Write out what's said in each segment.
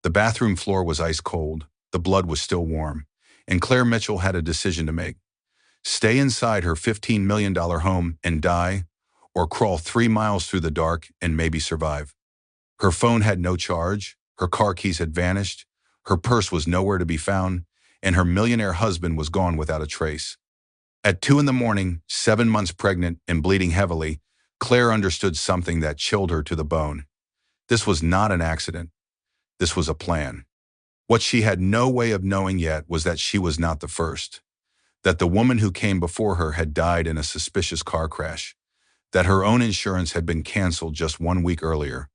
The bathroom floor was ice cold, the blood was still warm, and Claire Mitchell had a decision to make. Stay inside her $15 million home and die, or crawl 3 miles through the dark and maybe survive. Her phone had no charge, her car keys had vanished, her purse was nowhere to be found, and her millionaire husband was gone without a trace. At 2 in the morning, 7 months pregnant and bleeding heavily, Claire understood something that chilled her to the bone. This was not an accident. This was a plan. What she had no way of knowing yet was that she was not the first. That the woman who came before her had died in a suspicious car crash. That her own insurance had been canceled just 1 week earlier.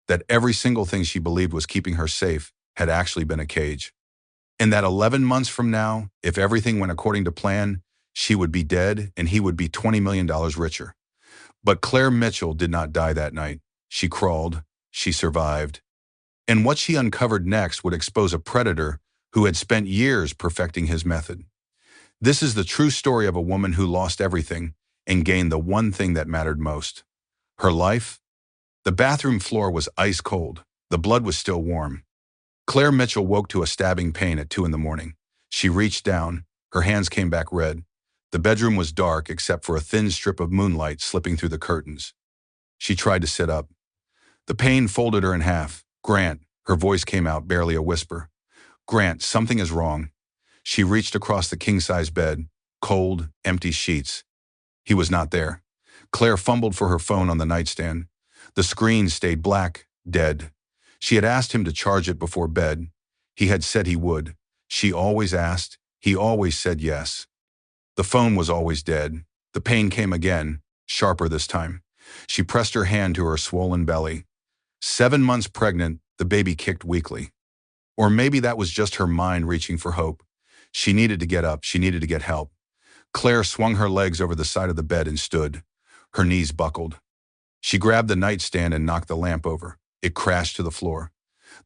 That every single thing she believed was keeping her safe had actually been a cage. And that 11 months from now, if everything went according to plan, she would be dead and he would be $20 million richer. But Claire Mitchell did not die that night. She crawled, she survived. And what she uncovered next would expose a predator who had spent years perfecting his method. This is the true story of a woman who lost everything and gained the one thing that mattered most. Her life? The bathroom floor was ice cold. The blood was still warm. Claire Mitchell woke to a stabbing pain at 2 in the morning. She reached down. Her hands came back red. The bedroom was dark except for a thin strip of moonlight slipping through the curtains. She tried to sit up. The pain folded her in half. "Grant," her voice came out, barely a whisper. "Grant, something is wrong." She reached across the king-size bed. Cold, empty sheets. He was not there. Claire fumbled for her phone on the nightstand. The screen stayed black, dead. She had asked him to charge it before bed. He had said he would. She always asked. He always said yes. The phone was always dead. The pain came again, sharper this time. She pressed her hand to her swollen belly. 7 months pregnant, the baby kicked weakly. Or maybe that was just her mind reaching for hope. She needed to get up. She needed to get help. Claire swung her legs over the side of the bed and stood. Her knees buckled. She grabbed the nightstand and knocked the lamp over. It crashed to the floor.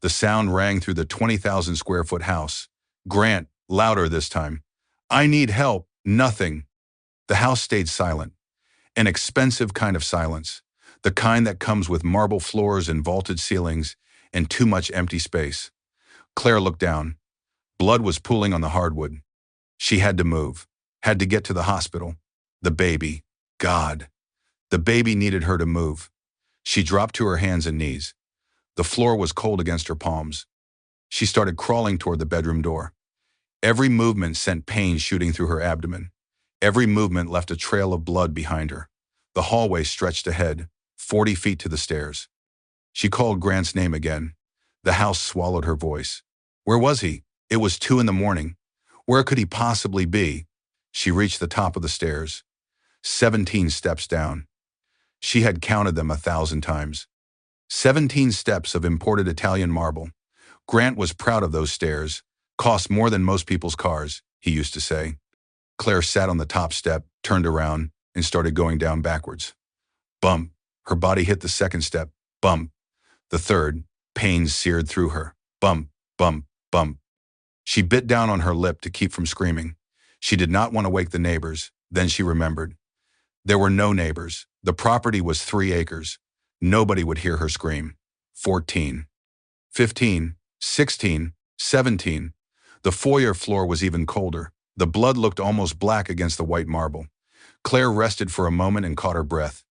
The sound rang through the 20,000 square foot house. "Grant," louder this time. "I need help." Nothing. The house stayed silent. An expensive kind of silence. The kind that comes with marble floors and vaulted ceilings and too much empty space. Claire looked down. Blood was pooling on the hardwood. She had to move. Had to get to the hospital. The baby. God. The baby needed her to move. She dropped to her hands and knees. The floor was cold against her palms. She started crawling toward the bedroom door. Every movement sent pain shooting through her abdomen. Every movement left a trail of blood behind her. The hallway stretched ahead, 40 feet to the stairs. She called Grant's name again. The house swallowed her voice. Where was he? It was 2 in the morning. Where could he possibly be? She reached the top of the stairs. 17 steps down. She had counted them 1,000 times. 17 steps of imported Italian marble. Grant was proud of those stairs. Cost more than most people's cars, he used to say. Claire sat on the top step, turned around, and started going down backwards. Bump. Her body hit the second step. Bump. The third. Pain seared through her. Bump, bump, bump. She bit down on her lip to keep from screaming. She did not want to wake the neighbors. Then she remembered. There were no neighbors. The property was 3 acres. Nobody would hear her scream. 14. 15. 16. 17. The foyer floor was even colder. The blood looked almost black against the white marble. Claire rested for a moment and caught her breath.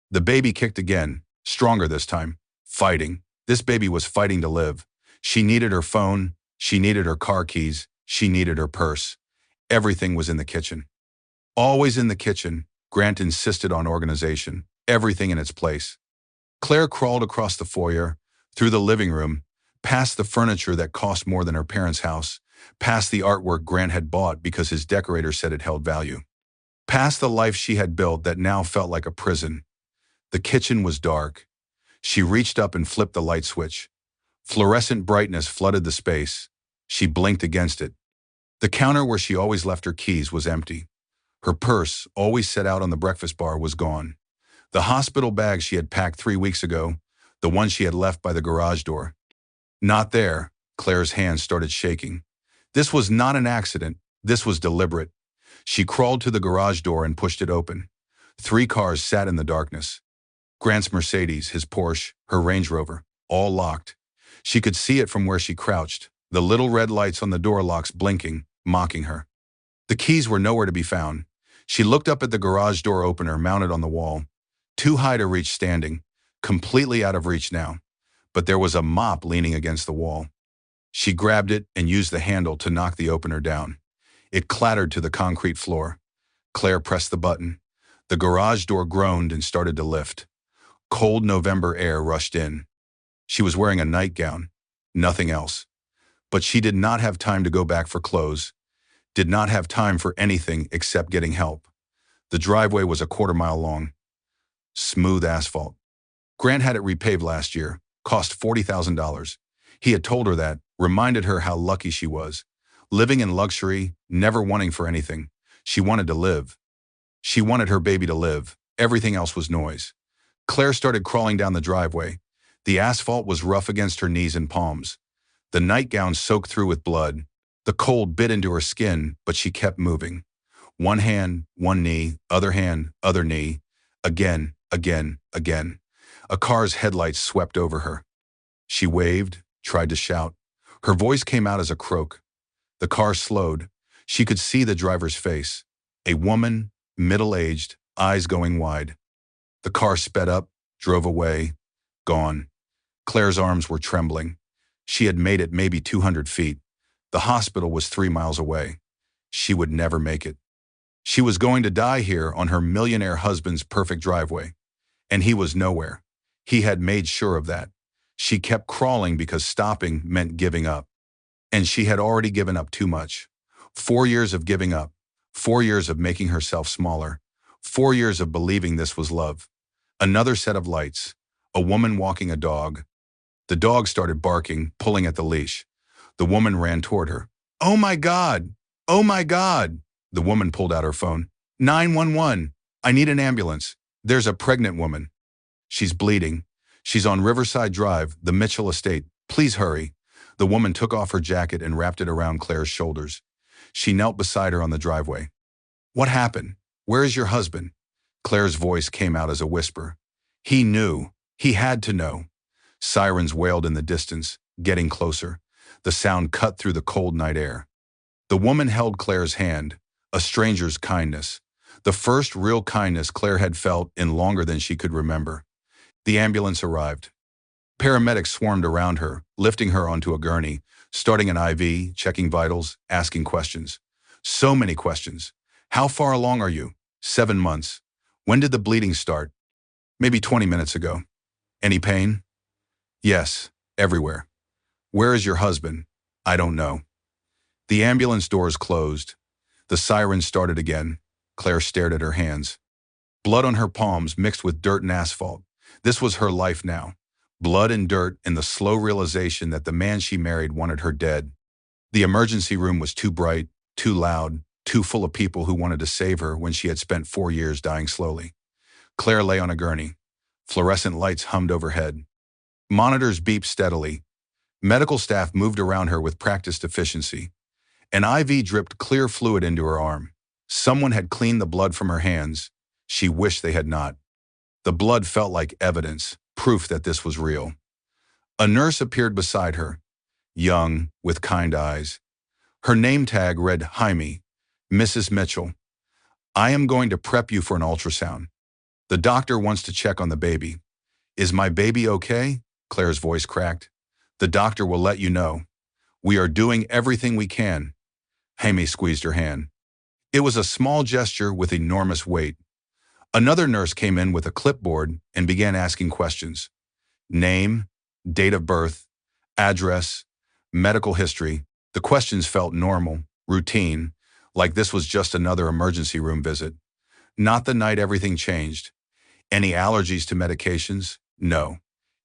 The baby kicked again, stronger this time. Fighting. This baby was fighting to live. She needed her phone. She needed her car keys. She needed her purse. Everything was in the kitchen. Always in the kitchen. Grant insisted on organization. Everything in its place. Claire crawled across the foyer, through the living room, past the furniture that cost more than her parents' house, past the artwork Grant had bought because his decorator said it held value, past the life she had built that now felt like a prison. The kitchen was dark. She reached up and flipped the light switch. Fluorescent brightness flooded the space. She blinked against it. The counter where she always left her keys was empty. Her purse, always set out on the breakfast bar, was gone. The hospital bag she had packed 3 weeks ago, the one she had left by the garage door. Not there. Claire's hands started shaking. This was not an accident. This was deliberate. She crawled to the garage door and pushed it open. 3 cars sat in the darkness. Grant's Mercedes, his Porsche, her Range Rover, all locked. She could see it from where she crouched, the little red lights on the door locks blinking, mocking her. The keys were nowhere to be found. She looked up at the garage door opener mounted on the wall, too high to reach standing, completely out of reach now. But there was a mop leaning against the wall. She grabbed it and used the handle to knock the opener down. It clattered to the concrete floor. Claire pressed the button. The garage door groaned and started to lift. Cold November air rushed in. She was wearing a nightgown, nothing else. But she did not have time to go back for clothes, did not have time for anything except getting help. The driveway was a quarter-mile long. Smooth asphalt. Grant had it repaved last year, cost $40,000. He had told her that, reminded her how lucky she was. Living in luxury, never wanting for anything. She wanted to live. She wanted her baby to live. Everything else was noise. Claire started crawling down the driveway. The asphalt was rough against her knees and palms. The nightgown soaked through with blood. The cold bit into her skin, but she kept moving. One hand, one knee, other hand, other knee. Again, again, again. A car's headlights swept over her. She waved, tried to shout. Her voice came out as a croak. The car slowed. She could see the driver's face. A woman, middle-aged, eyes going wide. The car sped up, drove away, gone. Claire's arms were trembling. She had made it maybe 200 feet. The hospital was 3 miles away. She would never make it. She was going to die here on her millionaire husband's perfect driveway. And he was nowhere. He had made sure of that. She kept crawling because stopping meant giving up. And she had already given up too much. 4 years of giving up. 4 years of making herself smaller. 4 years of believing this was love. Another set of lights. A woman walking a dog. The dog started barking, pulling at the leash. The woman ran toward her. "Oh my God! Oh my God!" The woman pulled out her phone. 911. I need an ambulance. There's a pregnant woman. She's bleeding. She's on Riverside Drive, the Mitchell estate. Please hurry. The woman took off her jacket and wrapped it around Claire's shoulders. She knelt beside her on the driveway. What happened? Where is your husband? Claire's voice came out as a whisper. He knew. He had to know. Sirens wailed in the distance, getting closer. The sound cut through the cold night air. The woman held Claire's hand, a stranger's kindness. The first real kindness Claire had felt in longer than she could remember. The ambulance arrived. Paramedics swarmed around her, lifting her onto a gurney, starting an IV, checking vitals, asking questions. So many questions. How far along are you? 7 months. When did the bleeding start? Maybe 20 minutes ago. Any pain? Yes, everywhere. Where is your husband? I don't know. The ambulance doors closed. The sirens started again. Claire stared at her hands. Blood on her palms mixed with dirt and asphalt. This was her life now. Blood and dirt and the slow realization that the man she married wanted her dead. The emergency room was too bright, too loud, too full of people who wanted to save her when she had spent 4 years dying slowly. Claire lay on a gurney. Fluorescent lights hummed overhead. Monitors beeped steadily. Medical staff moved around her with practiced efficiency. An IV dripped clear fluid into her arm. Someone had cleaned the blood from her hands. She wished they had not. The blood felt like evidence, proof that this was real. A nurse appeared beside her, young, with kind eyes. Her name tag read Jaime, Mrs. Mitchell. I am going to prep you for an ultrasound. The doctor wants to check on the baby. Is my baby okay? Claire's voice cracked. The doctor will let you know. We are doing everything we can. Jaime squeezed her hand. It was a small gesture with enormous weight. Another nurse came in with a clipboard and began asking questions. Name, date of birth, address, medical history. The questions felt normal, routine, like this was just another emergency room visit. Not the night everything changed. Any allergies to medications? No.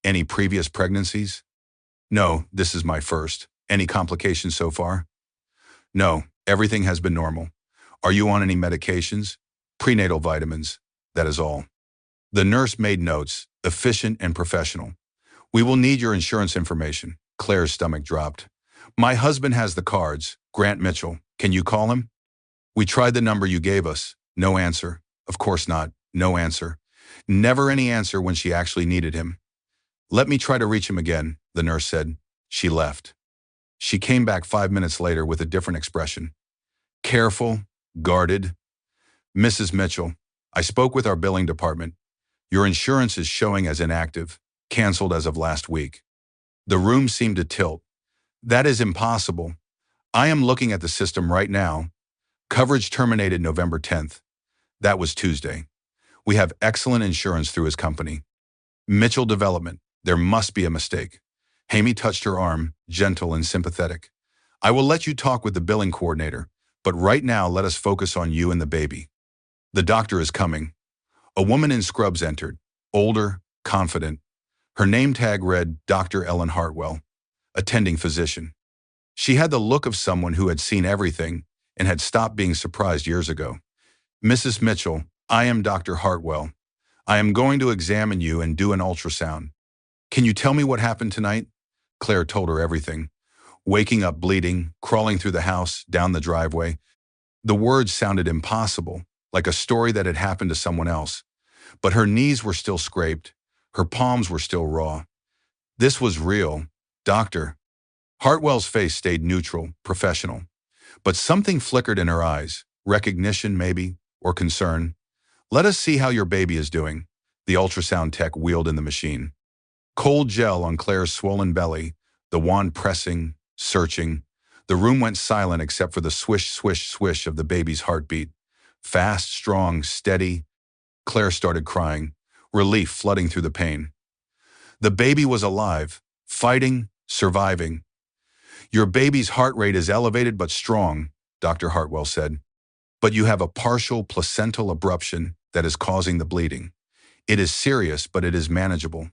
Any previous pregnancies? No, this is my first. Any complications so far? No, everything has been normal. Are you on any medications? Prenatal vitamins. That is all. The nurse made notes, efficient and professional. We will need your insurance information. Claire's stomach dropped. My husband has the cards, Grant Mitchell. Can you call him? We tried the number you gave us. No answer. Of course not. No answer. Never any answer when she actually needed him. Let me try to reach him again, the nurse said. She left. She came back 5 minutes later with a different expression. Careful, guarded. Mrs. Mitchell, I spoke with our billing department. Your insurance is showing as inactive, canceled as of last week. The room seemed to tilt. That is impossible. I am looking at the system right now. Coverage terminated November 10th. That was Tuesday. We have excellent insurance through his company. Mitchell Development. There must be a mistake. Hammy touched her arm, gentle and sympathetic. I will let you talk with the billing coordinator, but right now let us focus on you and the baby. The doctor is coming. A woman in scrubs entered, older, confident. Her name tag read Dr. Ellen Hartwell, attending physician. She had the look of someone who had seen everything and had stopped being surprised years ago. Mrs. Mitchell, I am Dr. Hartwell. I am going to examine you and do an ultrasound. Can you tell me what happened tonight? Claire told her everything. Waking up bleeding, crawling through the house, down the driveway. The words sounded impossible, like a story that had happened to someone else. But her knees were still scraped. Her palms were still raw. This was real. Doctor. Hartwell's face stayed neutral, professional. But something flickered in her eyes. Recognition, maybe, or concern. Let us see how your baby is doing. The ultrasound tech wheeled in the machine. Cold gel on Claire's swollen belly, the wand pressing, searching. The room went silent except for the swish, swish, swish of the baby's heartbeat. Fast, strong, steady. Claire started crying, relief flooding through the pain. The baby was alive, fighting, surviving. Your baby's heart rate is elevated but strong, Dr. Hartwell said. But you have a partial placental abruption that is causing the bleeding. It is serious, but it is manageable.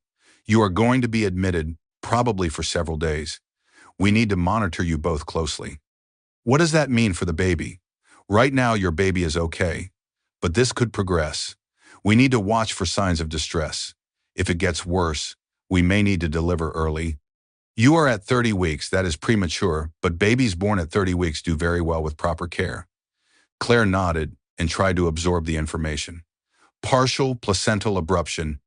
You are going to be admitted, probably for several days. We need to monitor you both closely. What does that mean for the baby? Right now, your baby is okay, but this could progress. We need to watch for signs of distress. If it gets worse, we may need to deliver early. You are at 30 weeks, that is premature, but babies born at 30 weeks do very well with proper care. Claire nodded and tried to absorb the information. Partial placental abruption.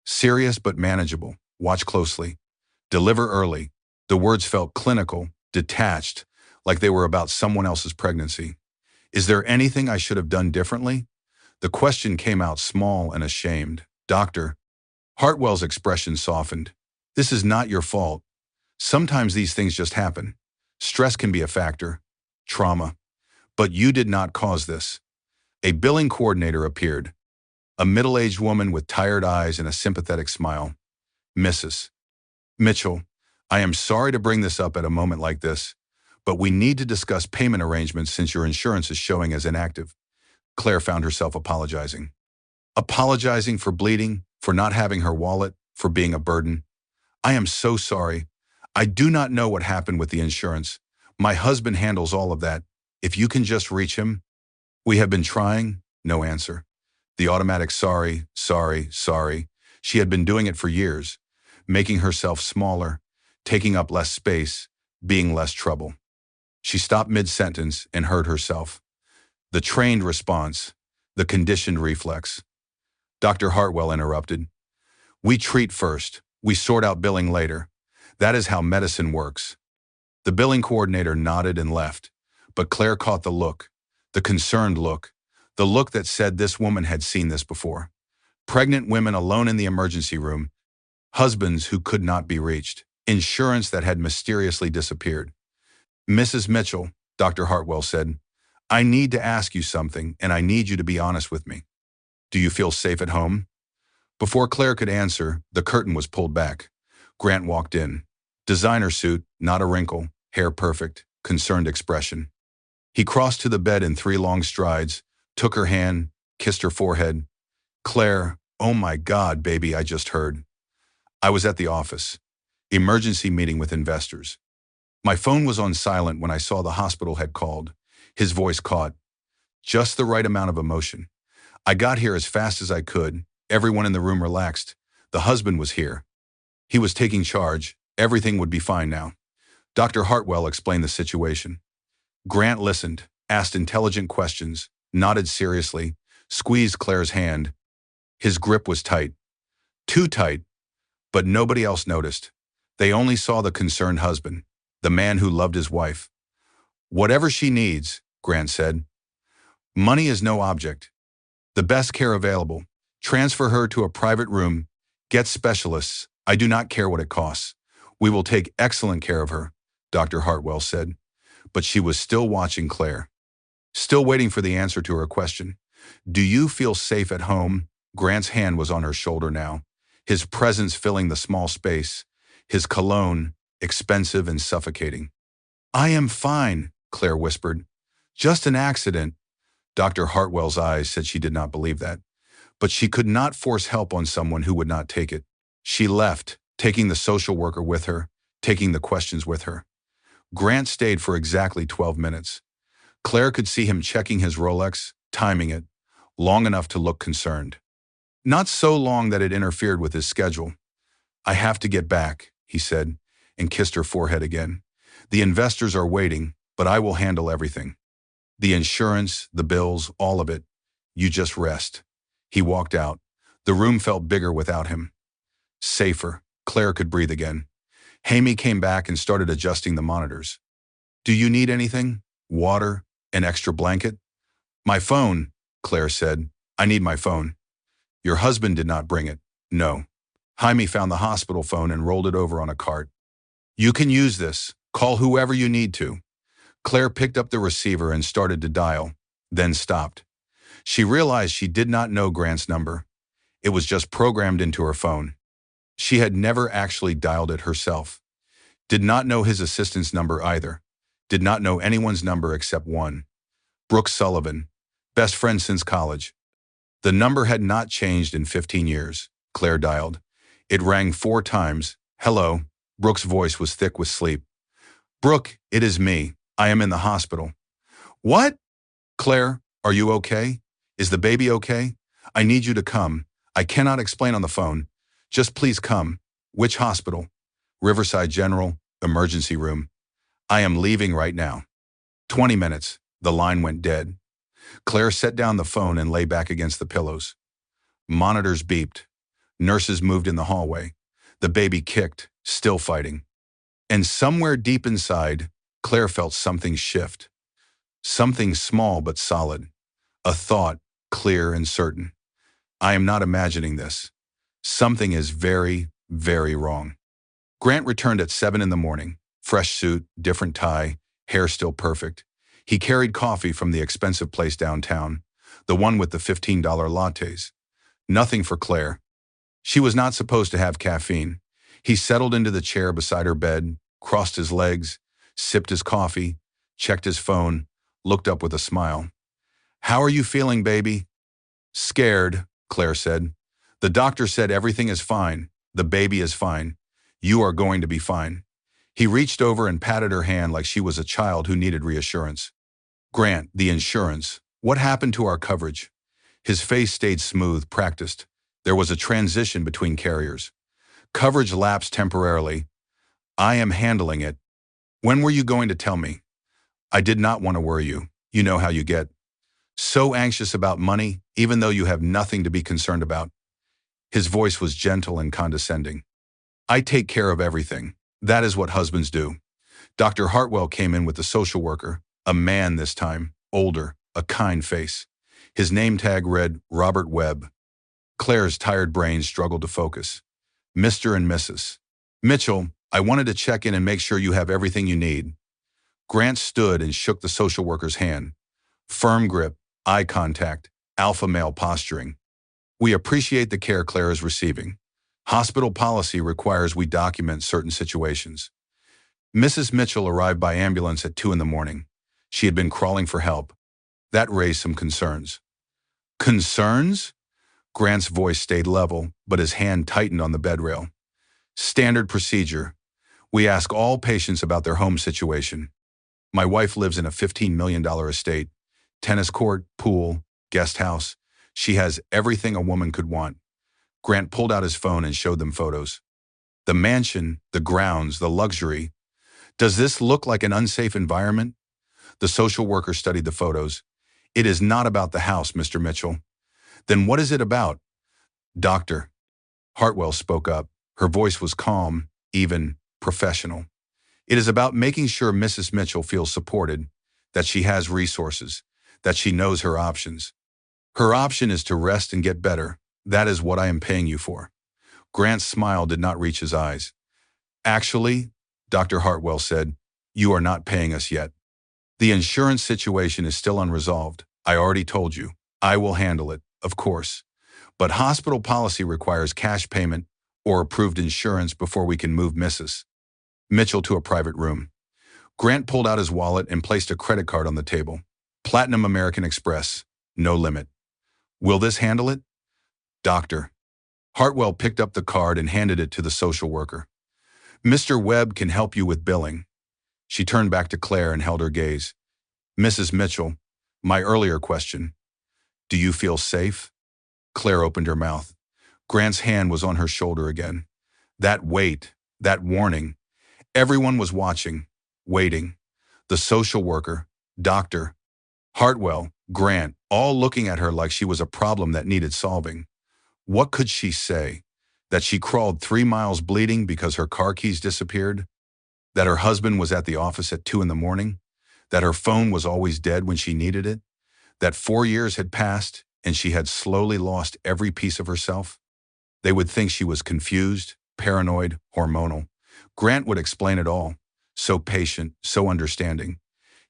Serious but manageable. Watch closely. Deliver early. The words felt clinical, detached, like they were about someone else's pregnancy. Is there anything I should have done differently? The question came out small and ashamed. Doctor. Hartwell's expression softened. This is not your fault. Sometimes these things just happen. Stress can be a factor. Trauma. But you did not cause this. A billing coordinator appeared. A middle-aged woman with tired eyes and a sympathetic smile. Mrs. Mitchell, I am sorry to bring this up at a moment like this, but we need to discuss payment arrangements since your insurance is showing as inactive. Claire found herself apologizing. Apologizing for bleeding, for not having her wallet, for being a burden. I am so sorry. I do not know what happened with the insurance. My husband handles all of that. If you can just reach him. We have been trying. No answer. The automatic sorry, sorry, sorry. She had been doing it for years, making herself smaller, taking up less space, being less trouble. She stopped mid-sentence and heard herself. The trained response, the conditioned reflex. Dr. Hartwell interrupted. We treat first. We sort out billing later. That is how medicine works. The billing coordinator nodded and left, but Claire caught the look, the concerned look, the look that said this woman had seen this before. Pregnant women alone in the emergency room, husbands who could not be reached, insurance that had mysteriously disappeared. Mrs. Mitchell, Dr. Hartwell said, I need to ask you something, and I need you to be honest with me. Do you feel safe at home? Before Claire could answer, the curtain was pulled back. Grant walked in. Designer suit, not a wrinkle, hair perfect, concerned expression. He crossed to the bed in 3 long strides, took her hand, kissed her forehead. Claire, oh my God, baby, I just heard. I was at the office. Emergency meeting with investors. My phone was on silent when I saw the hospital had called. His voice caught. Just the right amount of emotion. I got here as fast as I could. Everyone in the room relaxed. The husband was here. He was taking charge. Everything would be fine now. Dr. Hartwell explained the situation. Grant listened, asked intelligent questions, nodded seriously, squeezed Claire's hand. His grip was tight. Too tight, but nobody else noticed. They only saw the concerned husband, the man who loved his wife. "Whatever she needs," Grant said. "Money is no object. The best care available. Transfer her to a private room. Get specialists. I do not care what it costs. We will take excellent care of her," Dr. Hartwell said. But she was still watching Claire, still waiting for the answer to her question. "Do you feel safe at home?" Grant's hand was on her shoulder now, his presence filling the small space, his cologne expensive and suffocating. "I am fine," Claire whispered. "Just an accident." Dr. Hartwell's eyes said she did not believe that, but she could not force help on someone who would not take it. She left, taking the social worker with her, taking the questions with her. Grant stayed for exactly 12 minutes. Claire could see him checking his Rolex, timing it, long enough to look concerned. Not so long that it interfered with his schedule. "I have to get back," he said, and kissed her forehead again. "The investors are waiting, but I will handle everything. The insurance, the bills, all of it. You just rest." He walked out. The room felt bigger without him. Safer. Claire could breathe again. Hammy came back and started adjusting the monitors. "Do you need anything? Water? An extra blanket?" "My phone," Claire said. "I need my phone." "Your husband did not bring it." "No." Jaime found the hospital phone and rolled it over on a cart. "You can use this. Call whoever you need to." Claire picked up the receiver and started to dial, then stopped. She realized she did not know Grant's number. It was just programmed into her phone. She had never actually dialed it herself. Did not know his assistant's number either. Did not know anyone's number except one. Brooks Sullivan, best friend since college. The number had not changed in 15 years. Claire dialed. It rang 4 times. "Hello." Brooks' voice was thick with sleep. "Brooke, it is me. I am in the hospital." "What?" "Claire, are you okay? Is the baby okay? I need you to come. I cannot explain on the phone. Just please come." "Which hospital?" "Riverside General, emergency room." "I am leaving right now." 20 minutes. The line went dead. Claire set down the phone and lay back against the pillows. Monitors beeped. Nurses moved in the hallway. The baby kicked, still fighting. And somewhere deep inside, Claire felt something shift. Something small but solid. A thought, clear and certain. "I am not imagining this. Something is very, very wrong." Grant returned at 7 in the morning. Fresh suit, different tie, hair still perfect. He carried coffee from the expensive place downtown, the one with the $15 lattes. Nothing for Claire. She was not supposed to have caffeine. He settled into the chair beside her bed, crossed his legs, sipped his coffee, checked his phone, looked up with a smile. "How are you feeling, baby?" "Scared," Claire said. "The doctor said everything is fine. The baby is fine. You are going to be fine." He reached over and patted her hand like she was a child who needed reassurance. "Grant, the insurance. What happened to our coverage?" His face stayed smooth, practiced. There was a transition between carriers. "Coverage lapsed temporarily. I am handling it." "When were you going to tell me?" "I did not want to worry you. You know how you get. So anxious about money, even though you have nothing to be concerned about." His voice was gentle and condescending. "I take care of everything. That is what husbands do." Dr. Hartwell came in with the social worker, a man this time, older, a kind face. His name tag read Robert Webb. Claire's tired brain struggled to focus. "Mr. and Mrs. Mitchell, I wanted to check in and make sure you have everything you need." Grant stood and shook the social worker's hand. Firm grip, eye contact, alpha male posturing. "We appreciate the care Claire is receiving. Hospital policy requires we document certain situations." Mrs. Mitchell arrived by ambulance at 2 in the morning. She had been crawling for help. That raised some concerns. "Concerns?" Grant's voice stayed level, but his hand tightened on the bedrail. "Standard procedure. We ask all patients about their home situation. My wife lives in a $15 million estate. Tennis court, pool, guest house. She has everything a woman could want." Grant pulled out his phone and showed them photos. "The mansion, the grounds, the luxury. Does this look like an unsafe environment?" The social worker studied the photos. "It is not about the house, Mr. Mitchell." "Then what is it about?" "Doctor." Hartwell spoke up. Her voice was calm, even, professional. It is about making sure Mrs. Mitchell feels supported, that she has resources, that she knows her options. Her option is to rest and get better. That is what I am paying you for. Grant's smile did not reach his eyes. Actually, Dr. Hartwell said, you are not paying us yet. The insurance situation is still unresolved. I already told you. I will handle it, of course. But hospital policy requires cash payment or approved insurance before we can move Mrs. Mitchell to a private room. Grant pulled out his wallet and placed a credit card on the table. Platinum American Express. No limit. Will this handle it? Doctor. Hartwell picked up the card and handed it to the social worker. Mr. Webb can help you with billing. She turned back to Claire and held her gaze. Mrs. Mitchell, my earlier question. Do you feel safe? Claire opened her mouth. Grant's hand was on her shoulder again. That weight, that warning. Everyone was watching, waiting. The social worker, Dr. Hartwell, Grant, all looking at her like she was a problem that needed solving. What could she say? That she crawled 3 miles bleeding because her car keys disappeared? That her husband was at the office at 2 a.m? That her phone was always dead when she needed it? That 4 years had passed and she had slowly lost every piece of herself? They would think she was confused, paranoid, hormonal. Grant would explain it all. So patient, so understanding.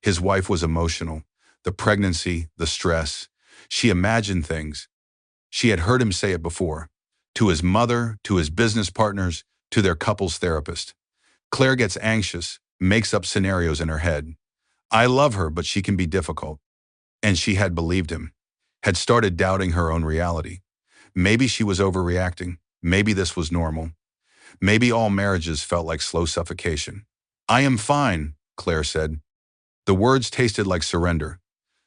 His wife was emotional. The pregnancy, the stress. She imagined things. She had heard him say it before. To his mother, to his business partners, to their couples therapist. Claire gets anxious, makes up scenarios in her head. I love her, but she can be difficult. And she had believed him, had started doubting her own reality. Maybe she was overreacting. Maybe this was normal. Maybe all marriages felt like slow suffocation. I am fine, Claire said. The words tasted like surrender.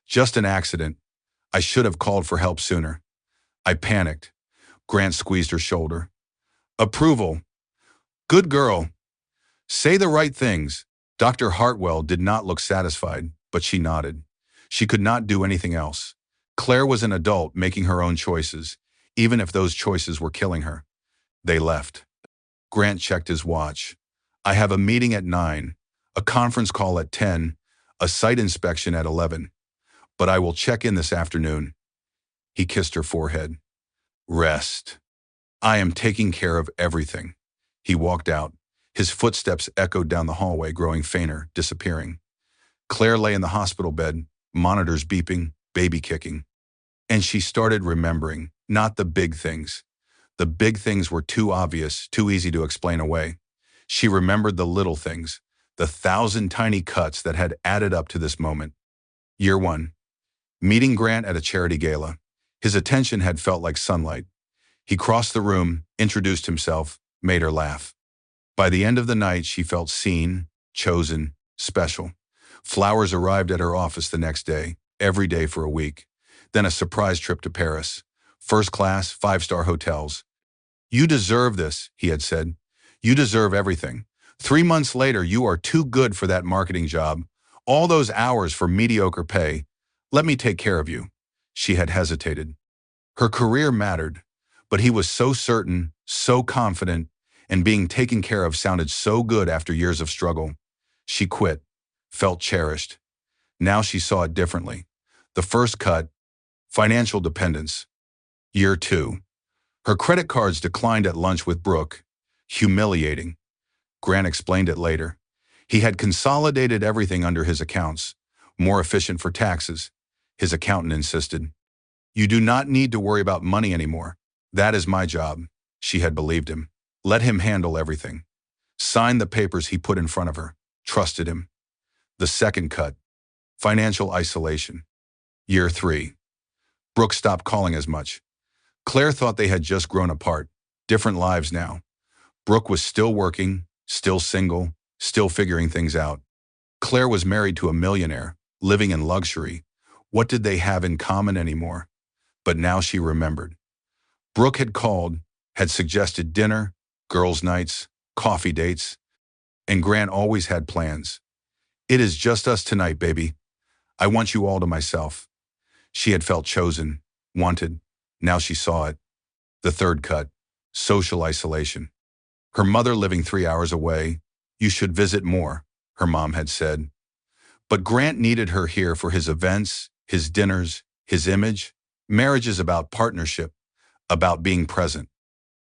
Just an accident. I should have called for help sooner. I panicked. Grant squeezed her shoulder. Approval. Good girl. Say the right things. Dr. Hartwell did not look satisfied, but she nodded. She could not do anything else. Claire was an adult making her own choices, even if those choices were killing her. They left. Grant checked his watch. I have a meeting at 9, a conference call at 10, a site inspection at 11. But I will check in this afternoon. He kissed her forehead. Rest. I am taking care of everything. He walked out. His footsteps echoed down the hallway, growing fainter, disappearing. Claire lay in the hospital bed, monitors beeping, baby kicking. And she started remembering, not the big things. The big things were too obvious, too easy to explain away. She remembered the little things, the 1,000 tiny cuts that had added up to this moment. Year 1. Meeting Grant at a charity gala. His attention had felt like sunlight. He crossed the room, introduced himself, made her laugh. By the end of the night, she felt seen, chosen, special. Flowers arrived at her office the next day, every day for a week. Then a surprise trip to Paris. First class, 5-star hotels. You deserve this, he had said. You deserve everything. 3 months later, you are too good for that marketing job. All those hours for mediocre pay. Let me take care of you. She had hesitated. Her career mattered, but he was so certain, so confident, and being taken care of sounded so good after years of struggle. She quit, felt cherished. Now she saw it differently. The first cut, financial dependence. Year 2. Her credit cards declined at lunch with Brooke. Humiliating. Grant explained it later. He had consolidated everything under his accounts, more efficient for taxes. His accountant insisted. You do not need to worry about money anymore. That is my job. She had believed him. Let him handle everything. Signed the papers he put in front of her. Trusted him. The second cut. Financial isolation. Year 3. Brooke stopped calling as much. Claire thought they had just grown apart. Different lives now. Brooke was still working, still single, still figuring things out. Claire was married to a millionaire, living in luxury. What did they have in common anymore? But now she remembered. Brooke had called, had suggested dinner, girls' nights, coffee dates, and Grant always had plans. It is just us tonight, baby. I want you all to myself. She had felt chosen, wanted. Now she saw it. The third cut, social isolation. Her mother living 3 hours away, You should visit more, her mom had said. But Grant needed her here for his events, his dinners, his image. Marriage is about partnership, about being present.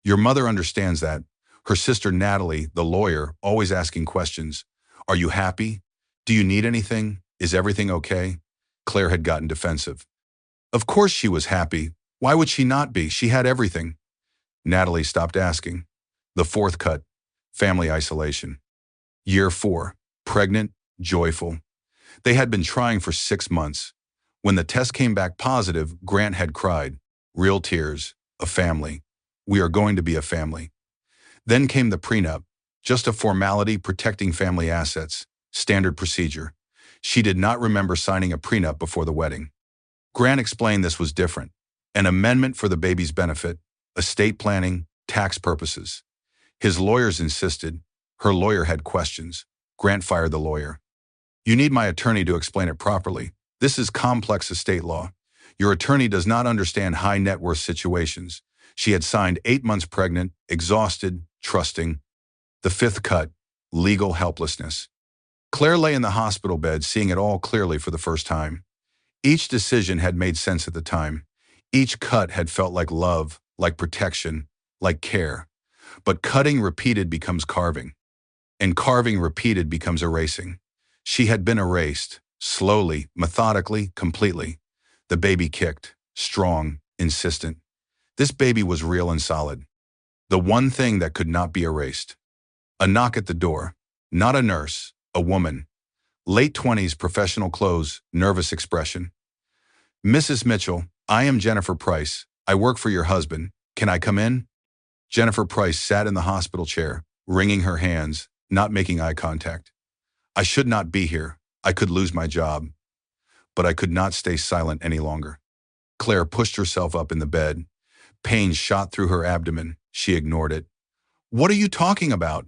Your mother understands that. Her sister Natalie, the lawyer, always asking questions. Are you happy? Do you need anything? Is everything okay? Claire had gotten defensive. Of course she was happy. Why would she not be? She had everything. Natalie stopped asking. The fourth cut. Family isolation. Year 4. Pregnant, joyful. They had been trying for 6 months. When the test came back positive, Grant had cried. Real tears. A family. We are going to be a family. Then came the prenup. Just a formality protecting family assets. Standard procedure. She did not remember signing a prenup before the wedding. Grant explained this was different. An amendment for the baby's benefit, estate planning, tax purposes. His lawyers insisted. Her lawyer had questions. Grant fired the lawyer. You need my attorney to explain it properly. This is complex estate law. Your attorney does not understand high net worth situations. She had signed 8 months pregnant, exhausted, trusting. The fifth cut, legal helplessness. Claire lay in the hospital bed, seeing it all clearly for the first time. Each decision had made sense at the time. Each cut had felt like love, like protection, like care. But cutting repeated becomes carving. And carving repeated becomes erasing. She had been erased, slowly, methodically, completely. The baby kicked, strong, insistent. This baby was real and solid. The one thing that could not be erased. A knock at the door. Not a nurse, a woman. Late 20s, professional clothes, nervous expression. Mrs. Mitchell, I am Jennifer Price. I work for your husband. Can I come in? Jennifer Price sat in the hospital chair, wringing her hands, not making eye contact. I should not be here. I could lose my job. But I could not stay silent any longer. Claire pushed herself up in the bed. Pain shot through her abdomen. She ignored it. What are you talking about?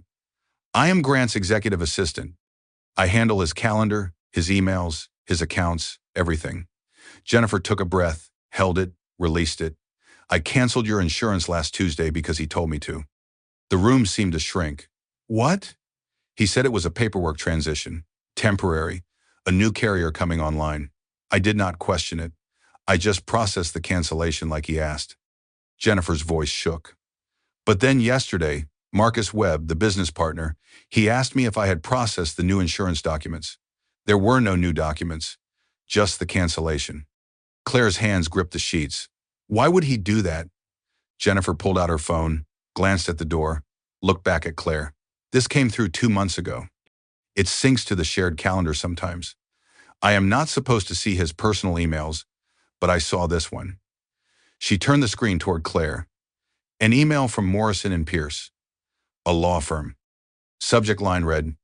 I am Grant's executive assistant. I handle his calendar, his emails, his accounts, everything. Jennifer took a breath, held it, released it. I canceled your insurance last Tuesday because he told me to. The room seemed to shrink. What? He said it was a paperwork transition, temporary, a new carrier coming online. I did not question it. I just processed the cancellation like he asked. Jennifer's voice shook. But then yesterday, Marcus Webb, the business partner, he asked me if I had processed the new insurance documents. There were no new documents, just the cancellation. Claire's hands gripped the sheets. Why would he do that? Jennifer pulled out her phone, glanced at the door, looked back at Claire. This came through 2 months ago. It syncs to the shared calendar sometimes. I am not supposed to see his personal emails, but I saw this one. She turned the screen toward Claire. An email from Morrison and Pierce, a law firm. Subject line read,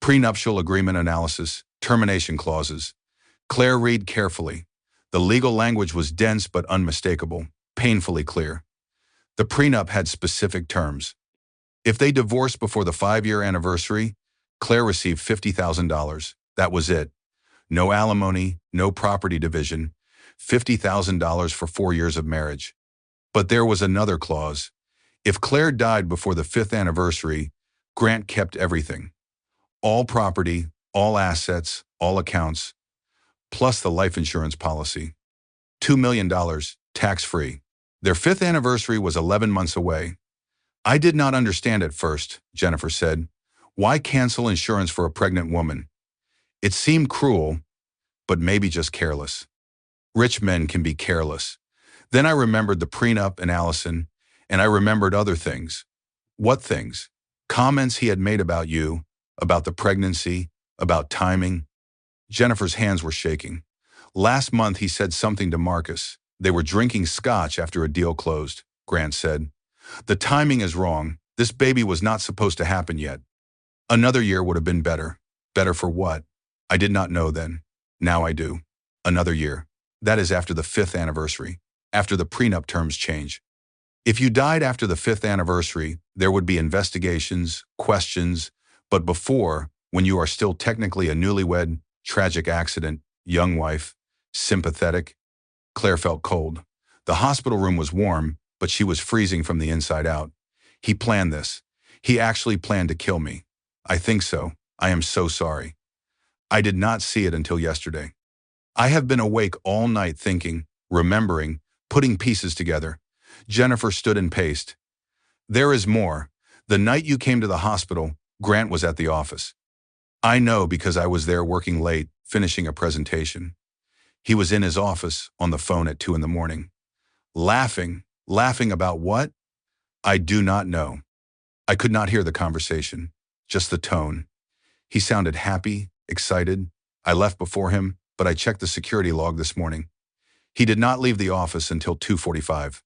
Prenuptial Agreement Analysis, Termination Clauses. Claire read carefully. The legal language was dense but unmistakable, painfully clear. The prenup had specific terms. If they divorced before the 5-year anniversary, Claire received $50,000. That was it. No alimony, no property division, $50,000 for 4 years of marriage. But there was another clause. If Claire died before the 5th anniversary, Grant kept everything. All property, all assets, all accounts, plus the life insurance policy. $2 million, tax-free. Their 5th anniversary was 11 months away. I did not understand at first, Jennifer said. Why cancel insurance for a pregnant woman? It seemed cruel, but maybe just careless. Rich men can be careless. Then I remembered the prenup and Allison, and I remembered other things. What things? Comments he had made about you, about the pregnancy, about timing. Jennifer's hands were shaking. Last month he said something to Marcus. They were drinking scotch after a deal closed, Grant said. The timing is wrong. This baby was not supposed to happen yet. Another year would have been better. Better for what? I did not know then. Now I do. Another year. That is after the 5th anniversary, after the prenup terms change. If you died after the 5th anniversary, there would be investigations, questions, but before, when you are still technically a newlywed, tragic accident, young wife, sympathetic. Claire felt cold. The hospital room was warm, but she was freezing from the inside out. He planned this. He actually planned to kill me. I think so. I am so sorry. I did not see it until yesterday. I have been awake all night thinking, remembering, putting pieces together. Jennifer stood and paced. There is more. The night you came to the hospital, Grant was at the office. I know because I was there working late, finishing a presentation. He was in his office, on the phone at 2 in the morning. Laughing. Laughing about what? I do not know. I could not hear the conversation, just the tone. He sounded happy, excited. I left before him, but I checked the security log this morning. He did not leave the office until 2:45.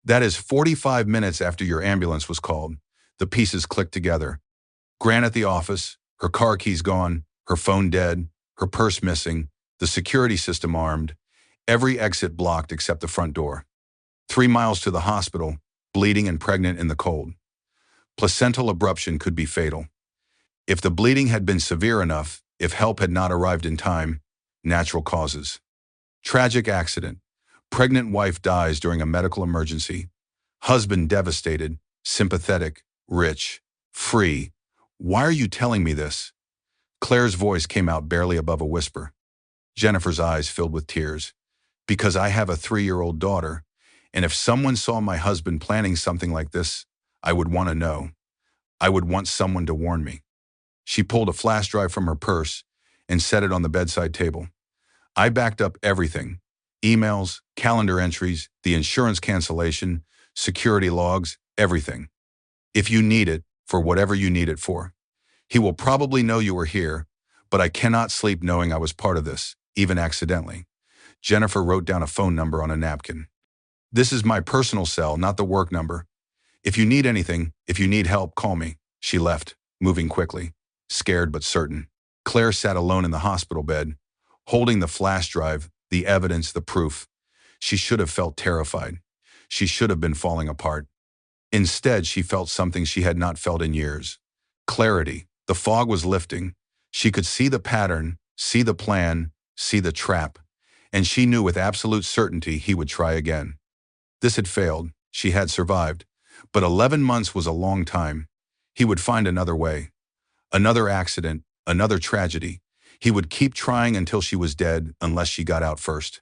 That is 45 minutes after your ambulance was called. The pieces clicked together. Grant at the office, her car keys gone, her phone dead, her purse missing, the security system armed, every exit blocked except the front door. 3 miles to the hospital, bleeding and pregnant in the cold. Placental abruption could be fatal. If the bleeding had been severe enough, if help had not arrived in time, natural causes. Tragic accident. Pregnant wife dies during a medical emergency. Husband devastated, sympathetic, rich, free. Why are you telling me this? Claire's voice came out barely above a whisper. Jennifer's eyes filled with tears. Because I have a 3-year-old daughter, and if someone saw my husband planning something like this, I would want to know. I would want someone to warn me. She pulled a flash drive from her purse and set it on the bedside table. I backed up everything. Emails, calendar entries, the insurance cancellation, security logs, everything. If you need it, for whatever you need it for. He will probably know you were here, but I cannot sleep knowing I was part of this, even accidentally. Jennifer wrote down a phone number on a napkin. This is my personal cell, not the work number. If you need anything, if you need help, call me. She left, moving quickly, scared but certain. Claire sat alone in the hospital bed, holding the flash drive, the evidence, the proof. She should have felt terrified. She should have been falling apart. Instead, she felt something she had not felt in years. Clarity. The fog was lifting. She could see the pattern, see the plan, see the trap. And she knew with absolute certainty he would try again. This had failed. She had survived. But 11 months was a long time. He would find another way. Another accident, another tragedy. He would keep trying until she was dead, unless she got out first.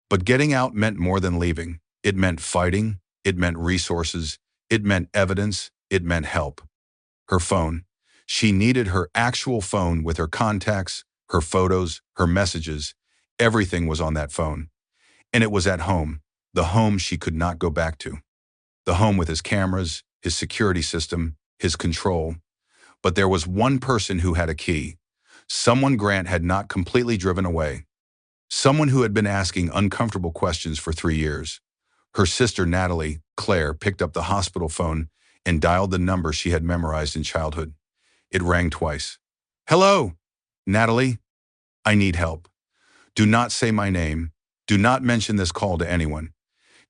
But getting out meant more than leaving. It meant fighting. It meant resources. It meant evidence. It meant help. Her phone. She needed her actual phone with her contacts, her photos, her messages. Everything was on that phone. And it was at home, the home she could not go back to. The home with his cameras, his security system, his control. But there was one person who had a key. Someone Grant had not completely driven away. Someone who had been asking uncomfortable questions for 3 years. Her sister Natalie, Claire, picked up the hospital phone and dialed the number she had memorized in childhood. It rang twice. Hello, Natalie. I need help. Do not say my name. Do not mention this call to anyone.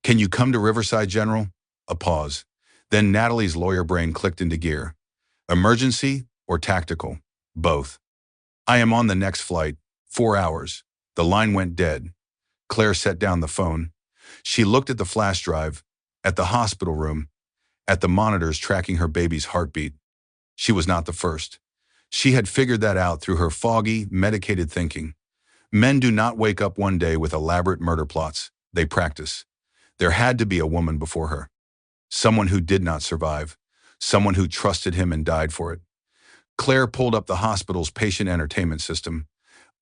Can you come to Riverside General? A pause. Then Natalie's lawyer brain clicked into gear. Emergency or tactical? Both. I am on the next flight. 4 hours. The line went dead. Claire set down the phone. She looked at the flash drive, at the hospital room, at the monitors tracking her baby's heartbeat. She was not the first. She had figured that out through her foggy, medicated thinking. Men do not wake up one day with elaborate murder plots. They practice. There had to be a woman before her. Someone who did not survive. Someone who trusted him and died for it. Claire pulled up the hospital's patient entertainment system.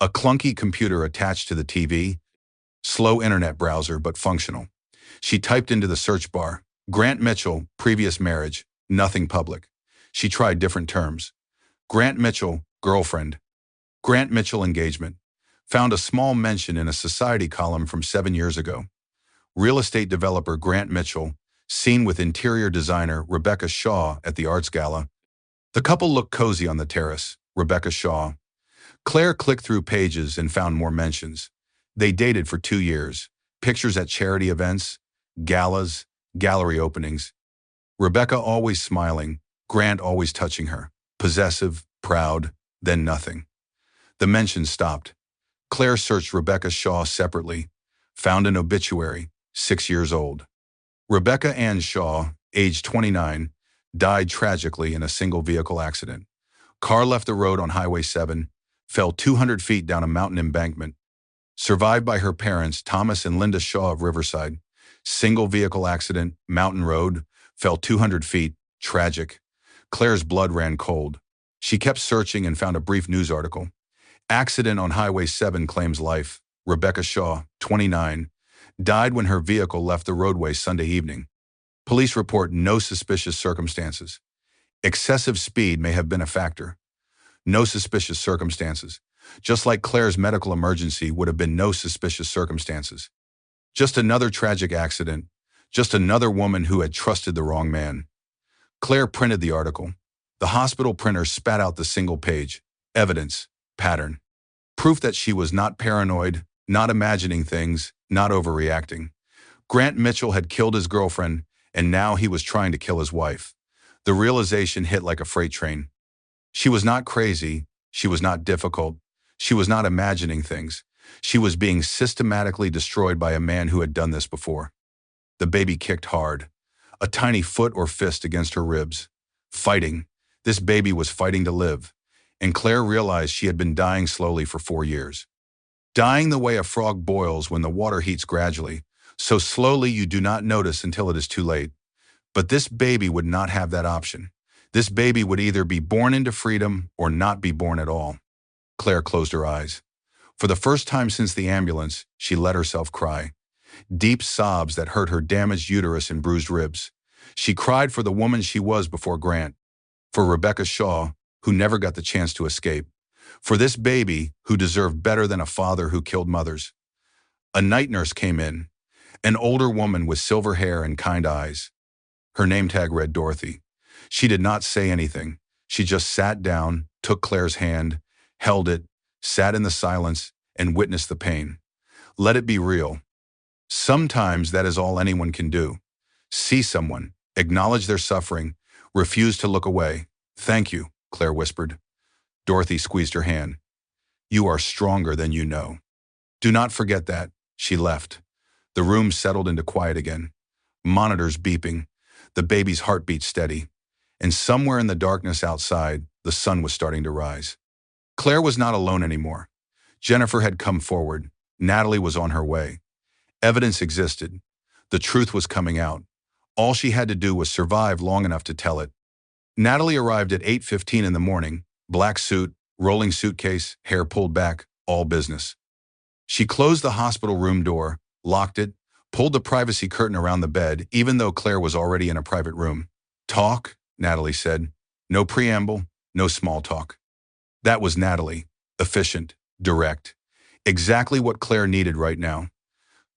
A clunky computer attached to the TV. Slow internet browser, but functional. She typed into the search bar, Grant Mitchell, previous marriage, nothing public. She tried different terms. Grant Mitchell, girlfriend. Grant Mitchell, engagement. Found a small mention in a society column from 7 years ago. Real estate developer Grant Mitchell, seen with interior designer Rebecca Shaw at the Arts Gala. The couple looked cozy on the terrace, Rebecca Shaw. Claire clicked through pages and found more mentions. They dated for 2 years. Pictures at charity events, galas, gallery openings. Rebecca always smiling, Grant always touching her. Possessive, proud, then nothing. The mentions stopped. Claire searched Rebecca Shaw separately. Found an obituary, 6 years old. Rebecca Ann Shaw, age 29, died tragically in a single vehicle accident. Car left the road on Highway 7, fell 200 feet down a mountain embankment. Survived by her parents, Thomas and Linda Shaw of Riverside. Single vehicle accident, mountain road, fell 200 feet, tragic. Claire's blood ran cold. She kept searching and found a brief news article. Accident on Highway 7 claims life. Rebecca Shaw, 29, died when her vehicle left the roadway Sunday evening. Police report no suspicious circumstances. Excessive speed may have been a factor. No suspicious circumstances. Just like Claire's medical emergency would have been no suspicious circumstances. Just another tragic accident. Just another woman who had trusted the wrong man. Claire printed the article. The hospital printer spat out the single page. Evidence. Pattern. Proof that she was not paranoid, not imagining things, not overreacting. Grant Mitchell had killed his girlfriend, and now he was trying to kill his wife. The realization hit like a freight train. She was not crazy. She was not difficult. She was not imagining things. She was being systematically destroyed by a man who had done this before. The baby kicked hard. A tiny foot or fist against her ribs. Fighting. This baby was fighting to live. And Claire realized she had been dying slowly for 4 years. Dying the way a frog boils when the water heats gradually, so slowly you do not notice until it is too late. But this baby would not have that option. This baby would either be born into freedom or not be born at all. Claire closed her eyes. For the first time since the ambulance, she let herself cry. Deep sobs that hurt her damaged uterus and bruised ribs. She cried for the woman she was before Grant. For Rebecca Shaw, who never got the chance to escape. For this baby who deserved better than a father who killed mothers. A night nurse came in. An older woman with silver hair and kind eyes. Her name tag read Dorothy. She did not say anything. She just sat down, took Claire's hand, held it, sat in the silence, and witnessed the pain. Let it be real. Sometimes that is all anyone can do. See someone, acknowledge their suffering, refuse to look away. Thank you, Claire whispered. Dorothy squeezed her hand. You are stronger than you know. Do not forget that. She left. The room settled into quiet again. Monitors beeping. The baby's heartbeat steady. And somewhere in the darkness outside, the sun was starting to rise. Claire was not alone anymore. Jennifer had come forward. Natalie was on her way. Evidence existed. The truth was coming out. All she had to do was survive long enough to tell it. Natalie arrived at 8:15 in the morning, black suit, rolling suitcase, hair pulled back, all business. She closed the hospital room door, locked it, pulled the privacy curtain around the bed, even though Claire was already in a private room. Talk, Natalie said. No preamble, no small talk. That was Natalie, efficient, direct. Exactly what Claire needed right now.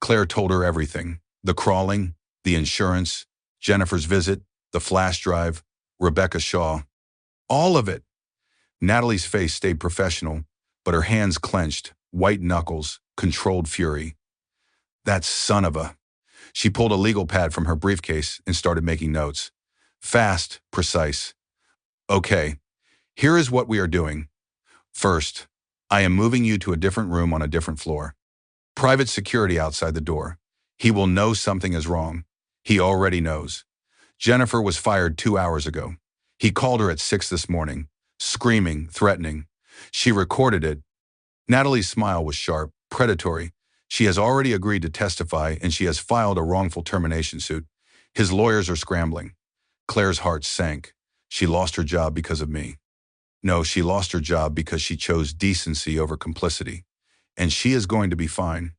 Claire told her everything. The crawling, the insurance, Jennifer's visit, the flash drive, Rebecca Shaw. All of it. Natalie's face stayed professional, but her hands clenched, white knuckles, controlled fury. That son of a... She pulled a legal pad from her briefcase and started making notes. Fast, precise. Okay, here is what we are doing. First, I am moving you to a different room on a different floor. Private security outside the door. He will know something is wrong. He already knows. Jennifer was fired 2 hours ago. He called her at 6 this morning, screaming, threatening. She recorded it. Natalie's smile was sharp, predatory. She has already agreed to testify and she has filed a wrongful termination suit. His lawyers are scrambling. Claire's heart sank. She lost her job because of me. No, she lost her job because she chose decency over complicity. And she is going to be fine.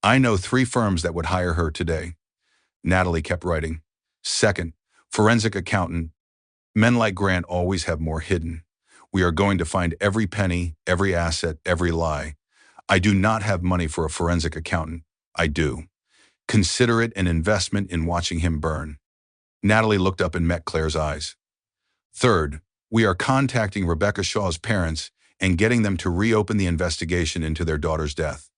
I know 3 firms that would hire her today. Natalie kept writing. Second, forensic accountant. Men like Grant always have more hidden. We are going to find every penny, every asset, every lie. I do not have money for a forensic accountant. I do. Consider it an investment in watching him burn. Natalie looked up and met Claire's eyes. Third, we are contacting Rebecca Shaw's parents and getting them to reopen the investigation into their daughter's death.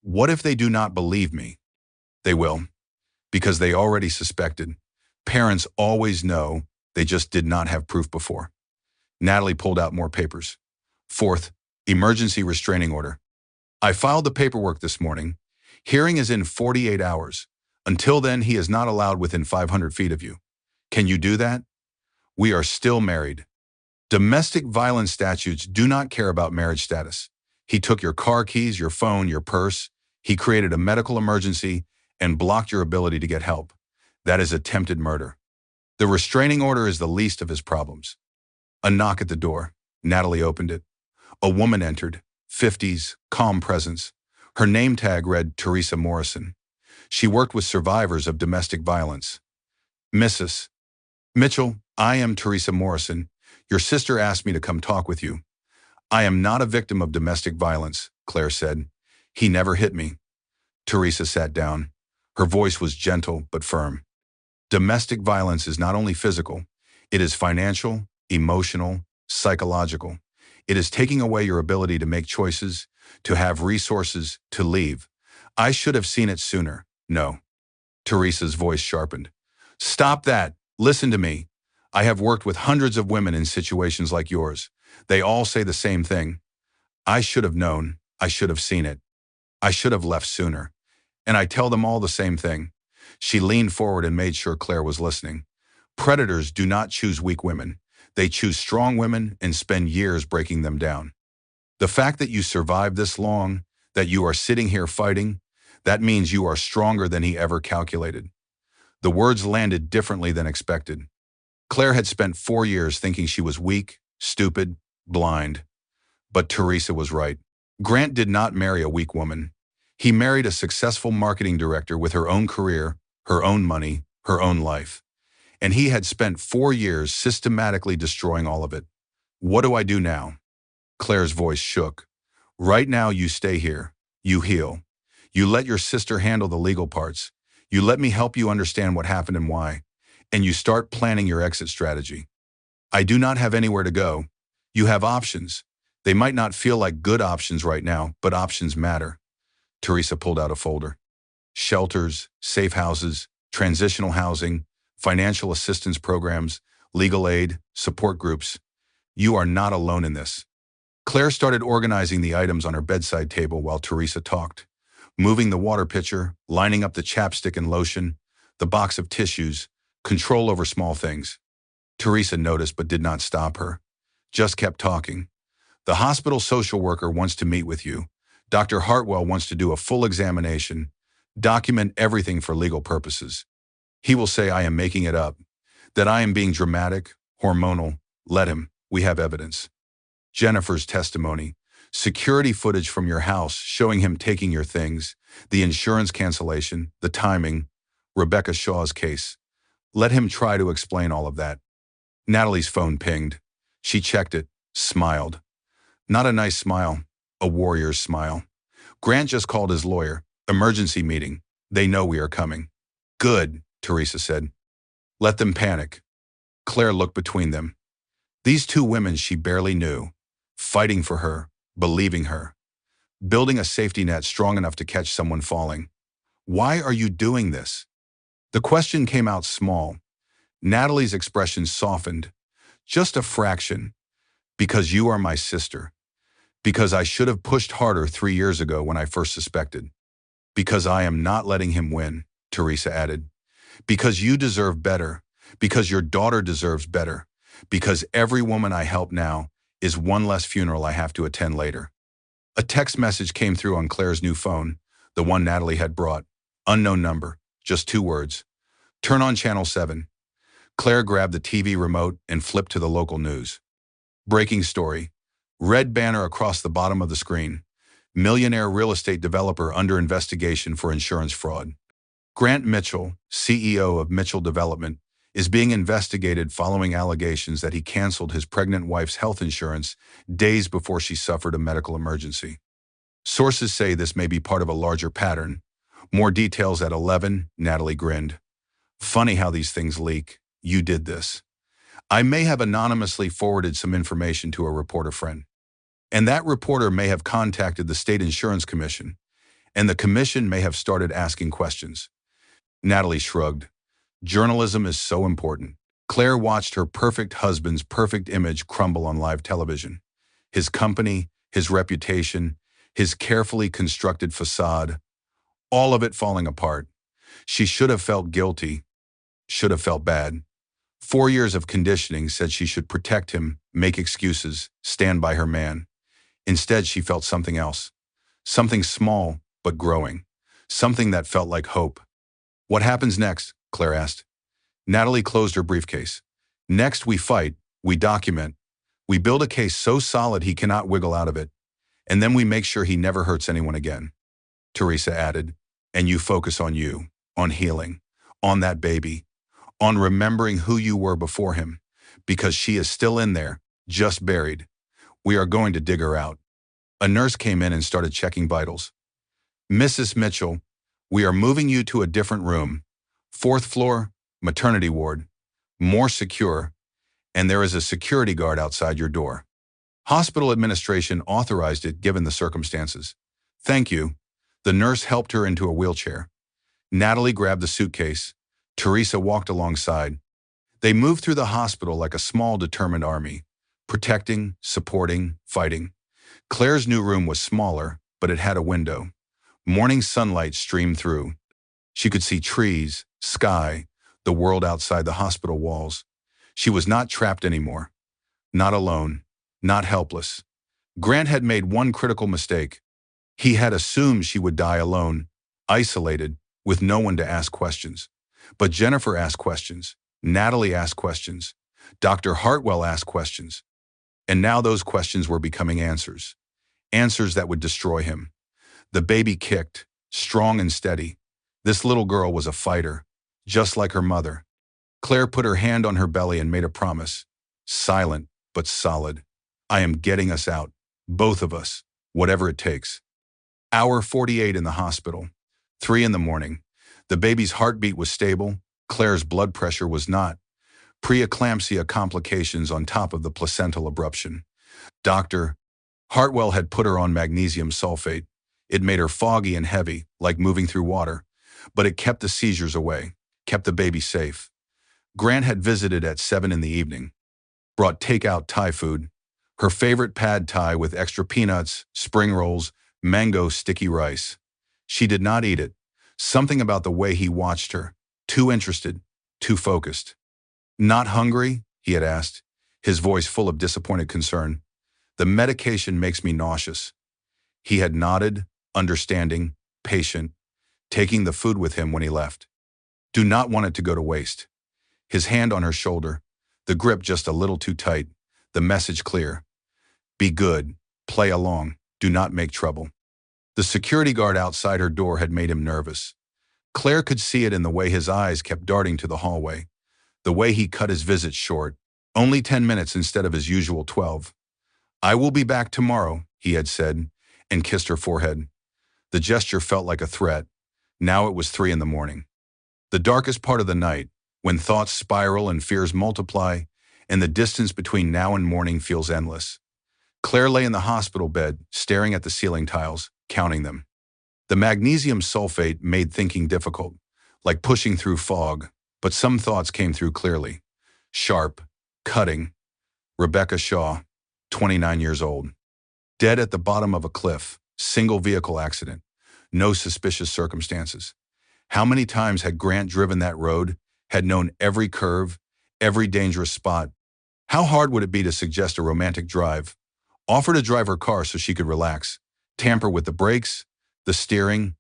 What if they do not believe me? They will, because they already suspected. Parents always know, they just did not have proof before. Natalie pulled out more papers. Fourth, emergency restraining order. I filed the paperwork this morning. Hearing is in 48 hours. Until then, he is not allowed within 500 feet of you. Can you do that? We are still married. Domestic violence statutes do not care about marriage status. He took your car keys, your phone, your purse. He created a medical emergency and blocked your ability to get help. That is attempted murder. The restraining order is the least of his problems. A knock at the door. Natalie opened it. A woman entered, 50s, calm presence. Her name tag read Teresa Morrison. She worked with survivors of domestic violence. Mrs. Mitchell, I am Teresa Morrison. Your sister asked me to come talk with you. I am not a victim of domestic violence, Claire said. He never hit me. Teresa sat down. Her voice was gentle but firm. Domestic violence is not only physical, it is financial, emotional, psychological. It is taking away your ability to make choices, to have resources, to leave. I should have seen it sooner. No. Teresa's voice sharpened. Stop that. Listen to me. I have worked with hundreds of women in situations like yours. They all say the same thing. I should have known. I should have seen it. I should have left sooner. And I tell them all the same thing. She leaned forward and made sure Claire was listening. Predators do not choose weak women. They choose strong women and spend years breaking them down. The fact that you survived this long, that you are sitting here fighting, that means you are stronger than he ever calculated. The words landed differently than expected. Claire had spent 4 years thinking she was weak, stupid, blind. But Teresa was right. Grant did not marry a weak woman. He married a successful marketing director with her own career, her own money, her own life. And he had spent 4 years systematically destroying all of it. What do I do now? Claire's voice shook. Right now you stay here. You heal. You let your sister handle the legal parts. You let me help you understand what happened and why. And you start planning your exit strategy. I do not have anywhere to go. You have options. They might not feel like good options right now, but options matter. Teresa pulled out a folder. Shelters, safe houses, transitional housing, financial assistance programs, legal aid, support groups. You are not alone in this. Claire started organizing the items on her bedside table while Teresa talked, moving the water pitcher, lining up the chapstick and lotion, the box of tissues, control over small things. Teresa noticed but did not stop her, just kept talking. The hospital social worker wants to meet with you. Dr. Hartwell wants to do a full examination, document everything for legal purposes. He will say I am making it up, that I am being dramatic, hormonal. Let him. We have evidence. Jennifer's testimony, security footage from your house showing him taking your things, the insurance cancellation, the timing, Rebecca Shaw's case. Let him try to explain all of that. Natalie's phone pinged. She checked it, smiled. Not a nice smile, a warrior's smile. Grant just called his lawyer. Emergency meeting. They know we are coming. Good, Teresa said. Let them panic. Claire looked between them. These two women she barely knew, fighting for her, believing her, building a safety net strong enough to catch someone falling. Why are you doing this? The question came out small. Natalie's expression softened. Just a fraction. Because you are my sister. Because I should have pushed harder 3 years ago when I first suspected. Because I am not letting him win, Teresa added. Because you deserve better. Because your daughter deserves better. Because every woman I help now is one less funeral I have to attend later. A text message came through on Claire's new phone, the one Natalie had brought. Unknown number, just 2 words. Turn on channel 7. Claire grabbed the TV remote and flipped to the local news. Breaking story. Red banner across the bottom of the screen. Millionaire real estate developer under investigation for insurance fraud. Grant Mitchell, CEO of Mitchell Development, is being investigated following allegations that he canceled his pregnant wife's health insurance days before she suffered a medical emergency. Sources say this may be part of a larger pattern. More details at 11, Natalie grinned. Funny how these things leak. You did this. I may have anonymously forwarded some information to a reporter friend. And that reporter may have contacted the State Insurance Commission, and the commission may have started asking questions. Natalie shrugged. Journalism is so important. Claire watched her perfect husband's perfect image crumble on live television. His company, his reputation, his carefully constructed facade, all of it falling apart. She should have felt guilty, should have felt bad. 4 years of conditioning said she should protect him, make excuses, stand by her man. Instead, she felt something else. Something small, but growing. Something that felt like hope. "What happens next?" Claire asked. Natalie closed her briefcase. "Next, we fight, we document. We build a case so solid he cannot wiggle out of it. And then we make sure he never hurts anyone again," Teresa added. "And you focus on you, on healing, on that baby, on remembering who you were before him, because she is still in there, just buried. We are going to dig her out." A nurse came in and started checking vitals. "Mrs. Mitchell, we are moving you to a different room. 4th floor, maternity ward, more secure, and there is a security guard outside your door. Hospital administration authorized it given the circumstances." "Thank you." The nurse helped her into a wheelchair. Natalie grabbed the suitcase. Teresa walked alongside. They moved through the hospital like a small, determined army, protecting, supporting, fighting. Claire's new room was smaller, but it had a window. Morning sunlight streamed through. She could see trees, sky, the world outside the hospital walls. She was not trapped anymore. Not alone. Not helpless. Grant had made one critical mistake. He had assumed she would die alone, isolated, with no one to ask questions. But Jennifer asked questions. Natalie asked questions. Dr. Hartwell asked questions. And now those questions were becoming answers. Answers that would destroy him. The baby kicked, strong and steady. This little girl was a fighter, just like her mother. Claire put her hand on her belly and made a promise. Silent, but solid. "I am getting us out. Both of us. Whatever it takes." Hour 48 in the hospital. 3 in the morning. The baby's heartbeat was stable. Claire's blood pressure was not. Preeclampsia complications on top of the placental abruption. Dr. Hartwell had put her on magnesium sulfate. It made her foggy and heavy, like moving through water. But it kept the seizures away, kept the baby safe. Grant had visited at 7 in the evening. Brought takeout Thai food. Her favorite pad Thai with extra peanuts, spring rolls, mango sticky rice. She did not eat it. Something about the way he watched her. Too interested, too focused. "Not hungry?" he had asked, his voice full of disappointed concern. "The medication makes me nauseous." He had nodded, understanding, patient, taking the food with him when he left. "Do not want it to go to waste." His hand on her shoulder, the grip just a little too tight, the message clear. "Be good, play along, do not make trouble." The security guard outside her door had made him nervous. Claire could see it in the way his eyes kept darting to the hallway, the way he cut his visit short, only 10 minutes instead of his usual 12. "I will be back tomorrow," he had said, and kissed her forehead. The gesture felt like a threat. Now it was 3 in the morning. The darkest part of the night, when thoughts spiral and fears multiply, and the distance between now and morning feels endless. Claire lay in the hospital bed, staring at the ceiling tiles, counting them. The magnesium sulfate made thinking difficult, like pushing through fog, but some thoughts came through clearly. Sharp, cutting. Rebecca Shaw, 29 years old. Dead at the bottom of a cliff, single vehicle accident, no suspicious circumstances. How many times had Grant driven that road, had known every curve, every dangerous spot? How hard would it be to suggest a romantic drive? Offer to drive her car so she could relax, tamper with the brakes, the steering,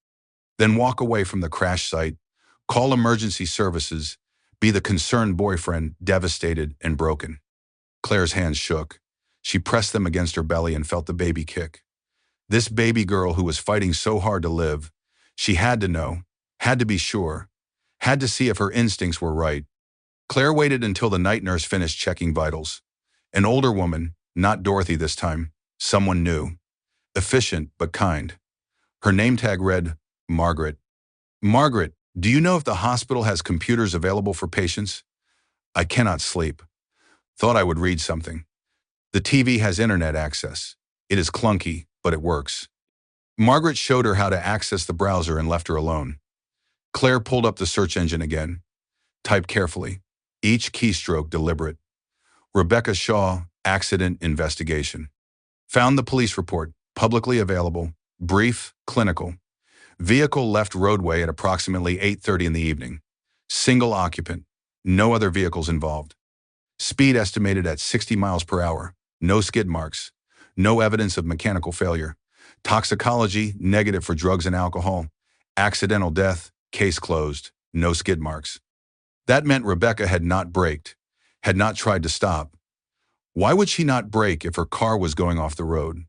then walk away from the crash site, call emergency services, be the concerned boyfriend, devastated and broken. Claire's hands shook. She pressed them against her belly and felt the baby kick. This baby girl who was fighting so hard to live, she had to know, had to be sure, had to see if her instincts were right. Claire waited until the night nurse finished checking vitals. An older woman, not Dorothy this time, someone new. Efficient but kind. Her name tag read, Margaret. "Margaret, do you know if the hospital has computers available for patients?" "I cannot sleep. Thought I would read something." "The TV has internet access. It is clunky, but it works." Margaret showed her how to access the browser and left her alone. Claire pulled up the search engine again. Typed carefully, each keystroke deliberate. Rebecca Shaw, accident investigation. Found the police report, publicly available, brief, clinical. Vehicle left roadway at approximately 8:30 in the evening. Single occupant. No other vehicles involved. Speed estimated at 60 miles per hour. No skid marks. No evidence of mechanical failure. Toxicology, negative for drugs and alcohol. Accidental death, case closed. No skid marks. That meant Rebecca had not braked, had not tried to stop. Why would she not brake if her car was going off the road?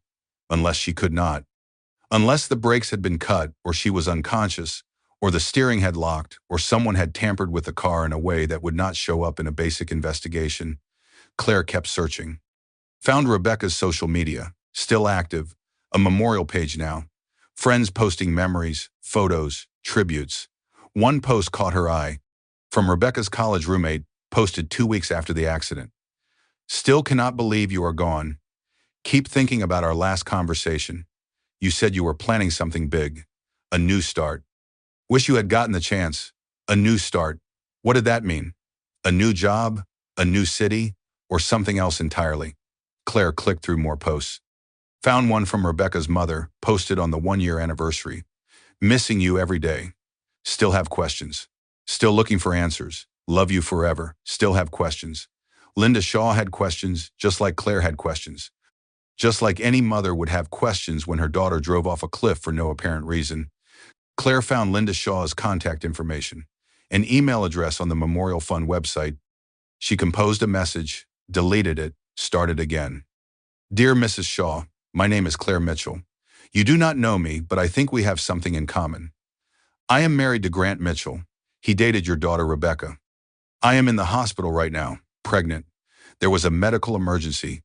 Unless she could not. Unless the brakes had been cut, or she was unconscious, or the steering had locked, or someone had tampered with the car in a way that would not show up in a basic investigation. Claire kept searching. Found Rebecca's social media, still active, a memorial page now. Friends posting memories, photos, tributes. One post caught her eye. From Rebecca's college roommate, posted 2 weeks after the accident. Still cannot believe you are gone. Keep thinking about our last conversation. You said you were planning something big. A new start. Wish you had gotten the chance. A new start. What did that mean? A new job? A new city? Or something else entirely? Claire clicked through more posts. Found one from Rebecca's mother, posted on the 1-year anniversary. Missing you every day. Still have questions. Still looking for answers. Love you forever. Still have questions. Linda Shaw had questions, just like Claire had questions. Just like any mother would have questions when her daughter drove off a cliff for no apparent reason. Claire found Linda Shaw's contact information, an email address on the Memorial Fund website. She composed a message, deleted it, started again. Dear Mrs. Shaw, my name is Claire Mitchell. You do not know me, but I think we have something in common. I am married to Grant Mitchell. He dated your daughter, Rebecca. I am in the hospital right now, pregnant. There was a medical emergency.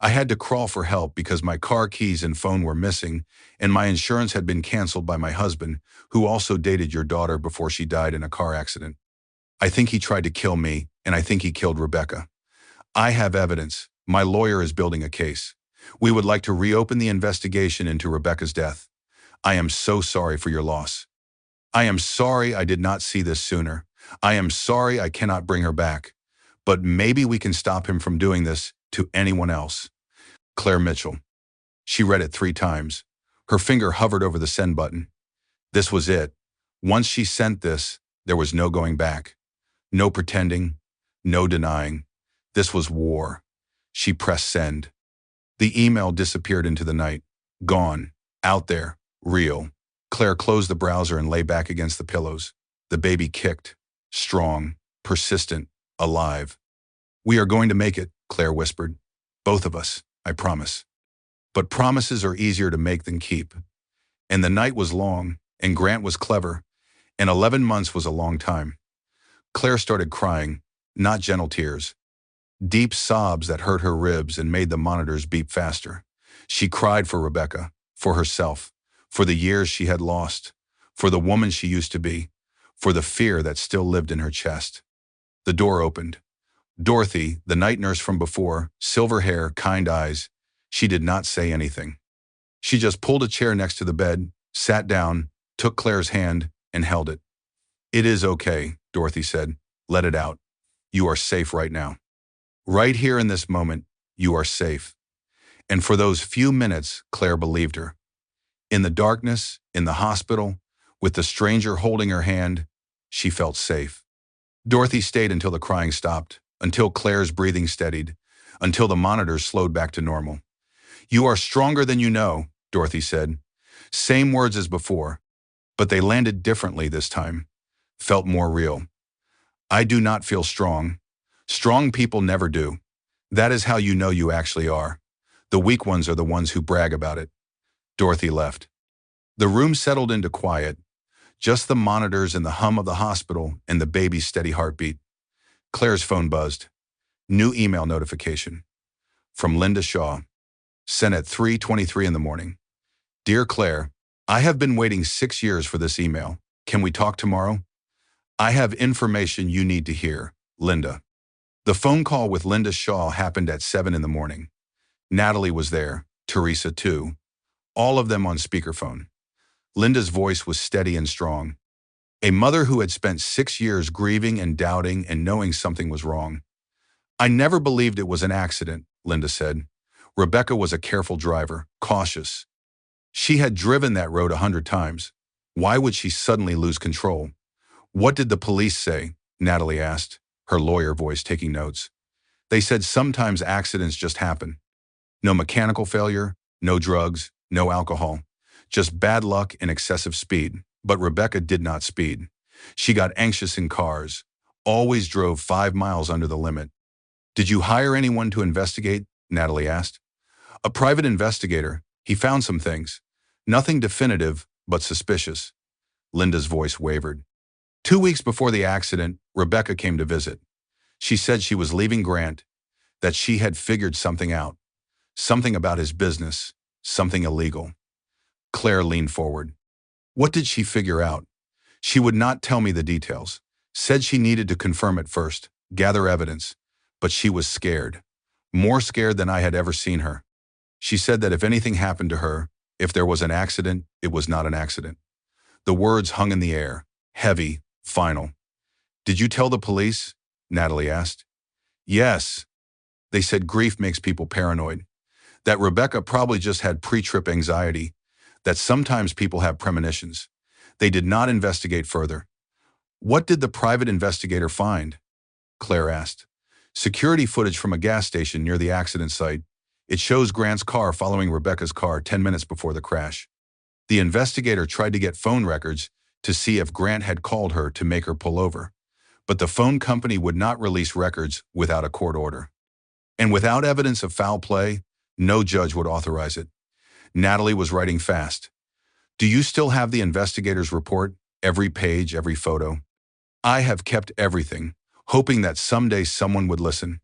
I had to crawl for help because my car keys and phone were missing, and my insurance had been canceled by my husband, who also dated your daughter before she died in a car accident. I think he tried to kill me, and I think he killed Rebecca. I have evidence. My lawyer is building a case. We would like to reopen the investigation into Rebecca's death. I am so sorry for your loss. I am sorry I did not see this sooner. I am sorry I cannot bring her back. But maybe we can stop him from doing this to anyone else. Claire Mitchell. She read it 3 times. Her finger hovered over the send button. This was it. Once she sent this, there was no going back. No pretending. No denying. This was war. She pressed send. The email disappeared into the night. Gone. Out there. Real. Claire closed the browser and lay back against the pillows. The baby kicked. Strong. Persistent. Alive. We are going to make it, Claire whispered. Both of us, I promise. But promises are easier to make than keep. And the night was long, and Grant was clever, and 11 months was a long time. Claire started crying, not gentle tears. Deep sobs that hurt her ribs and made the monitors beep faster. She cried for Rebecca, for herself, for the years she had lost, for the woman she used to be, for the fear that still lived in her chest. The door opened. Dorothy, the night nurse from before, silver hair, kind eyes. She did not say anything. She just pulled a chair next to the bed, sat down, took Claire's hand, and held it. It is okay, Dorothy said. Let it out. You are safe right now. Right here in this moment, you are safe. And for those few minutes, Claire believed her. In the darkness, in the hospital, with the stranger holding her hand, she felt safe. Dorothy stayed until the crying stopped, until Claire's breathing steadied, until the monitors slowed back to normal. You are stronger than you know, Dorothy said. Same words as before, but they landed differently this time. Felt more real. I do not feel strong. Strong people never do. That is how you know you actually are. The weak ones are the ones who brag about it. Dorothy left. The room settled into quiet. Just the monitors and the hum of the hospital and the baby's steady heartbeat. Claire's phone buzzed. New email notification. From Linda Shaw. Sent at 3:23 in the morning. Dear Claire, I have been waiting 6 years for this email. Can we talk tomorrow? I have information you need to hear. Linda. The phone call with Linda Shaw happened at 7 in the morning. Natalie was there, Teresa too. All of them on speakerphone. Linda's voice was steady and strong. A mother who had spent 6 years grieving and doubting and knowing something was wrong. I never believed it was an accident, Linda said. Rebecca was a careful driver, cautious. She had driven that road 100 times. Why would she suddenly lose control? What did the police say? Natalie asked. her lawyer voice taking notes. They said sometimes accidents just happen. No mechanical failure, no drugs, no alcohol. Just bad luck and excessive speed. But Rebecca did not speed. She got anxious in cars, always drove 5 miles under the limit. Did you hire anyone to investigate? Natalie asked. A private investigator. He found some things. Nothing definitive, but suspicious. Linda's voice wavered. 2 weeks before the accident, Rebecca came to visit. She said she was leaving Grant, that she had figured something out. Something about his business, something illegal. Claire leaned forward. What did she figure out? She would not tell me the details. Said she needed to confirm it first, gather evidence. But she was scared. More scared than I had ever seen her. She said that if anything happened to her, if there was an accident, it was not an accident. The words hung in the air, heavy, final. Did you tell the police? Natalie asked. Yes. They said grief makes people paranoid. That Rebecca probably just had pre-trip anxiety, that sometimes people have premonitions. They did not investigate further. What did the private investigator find? Claire asked. Security footage from a gas station near the accident site. It shows Grant's car following Rebecca's car 10 minutes before the crash. The investigator tried to get phone records to see if Grant had called her to make her pull over. But the phone company would not release records without a court order. And without evidence of foul play, no judge would authorize it. Natalie was writing fast. Do you still have the investigator's report? Every page, every photo? I have kept everything, hoping that someday someone would listen.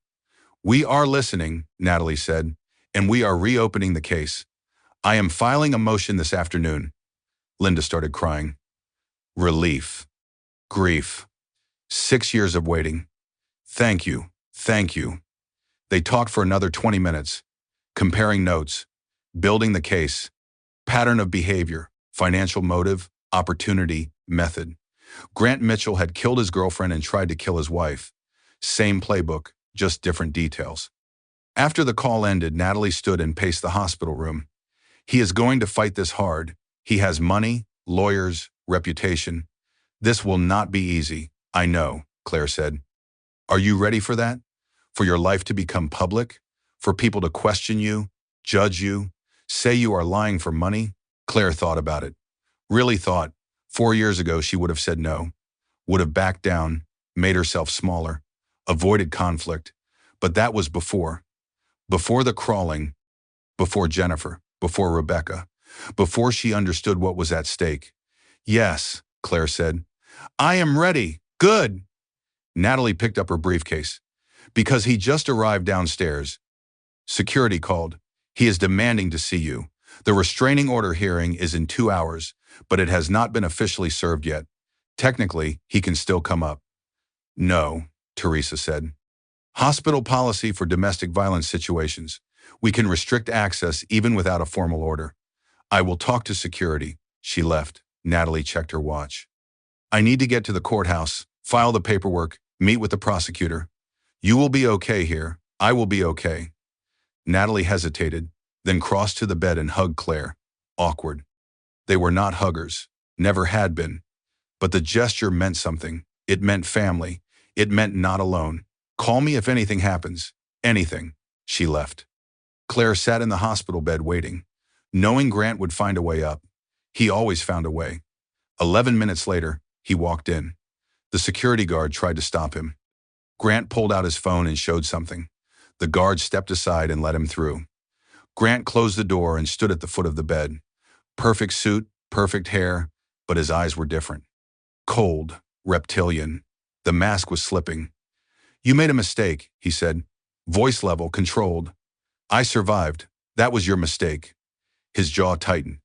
We are listening, Natalie said, and we are reopening the case. I am filing a motion this afternoon. Linda started crying. Relief. Grief. 6 years of waiting. Thank you. Thank you. They talked for another 20 minutes, comparing notes, building the case, pattern of behavior, financial motive, opportunity, method. Grant Mitchell had killed his girlfriend and tried to kill his wife. Same playbook, just different details. After the call ended, Natalie stood and paced the hospital room. He is going to fight this hard. He has money, lawyers, reputation. This will not be easy, I know, Claire said. Are you ready for that? For your life to become public? For people to question you, judge you, say you are lying for money? Claire thought about it. Really thought. 4 years ago she would have said no, would have backed down, made herself smaller, avoided conflict. But that was before. Before the crawling, before Jennifer, before Rebecca, before she understood what was at stake. Yes, Claire said. I am ready. Good. Natalie picked up her briefcase. Because he just arrived downstairs. Security called. He is demanding to see you. The restraining order hearing is in 2 hours, but it has not been officially served yet. Technically, he can still come up. No, Teresa said. Hospital policy for domestic violence situations. We can restrict access even without a formal order. I will talk to security. She left. Natalie checked her watch. I need to get to the courthouse, file the paperwork, meet with the prosecutor. You will be okay here. I will be okay. Natalie hesitated, then crossed to the bed and hugged Claire. Awkward. They were not huggers, never had been. But the gesture meant something. It meant family. It meant not alone. Call me if anything happens. Anything. She left. Claire sat in the hospital bed waiting, knowing Grant would find a way up. He always found a way. 11 minutes later, he walked in. The security guard tried to stop him. Grant pulled out his phone and showed something. The guard stepped aside and let him through. Grant closed the door and stood at the foot of the bed. Perfect suit, perfect hair, but his eyes were different. Cold, reptilian. The mask was slipping. You made a mistake, he said. Voice level controlled. I survived. That was your mistake. His jaw tightened.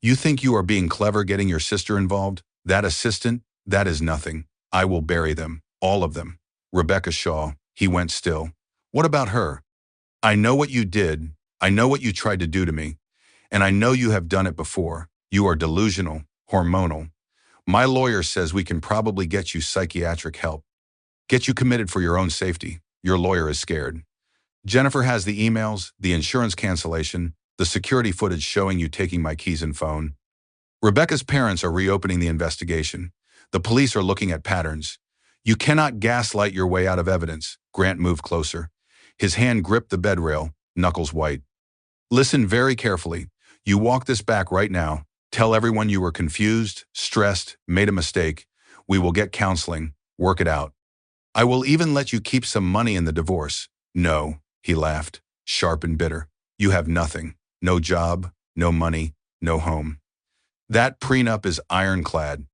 You think you are being clever getting your sister involved? That assistant? That is nothing. I will bury them. All of them. Rebecca Shaw. He went still. What about her? I know what you did. I know what you tried to do to me. And I know you have done it before. You are delusional, hormonal. My lawyer says we can probably get you psychiatric help. Get you committed for your own safety. Your lawyer is scared. Jennifer has the emails, the insurance cancellation, the security footage showing you taking my keys and phone. Rebecca's parents are reopening the investigation. The police are looking at patterns. You cannot gaslight your way out of evidence. Grant moved closer. His hand gripped the bed rail, knuckles white. Listen very carefully. You walk this back right now. Tell everyone you were confused, stressed, made a mistake. We will get counseling. Work it out. I will even let you keep some money in the divorce. No, he laughed, sharp and bitter. You have nothing. No job, no money, no home. That prenup is ironclad.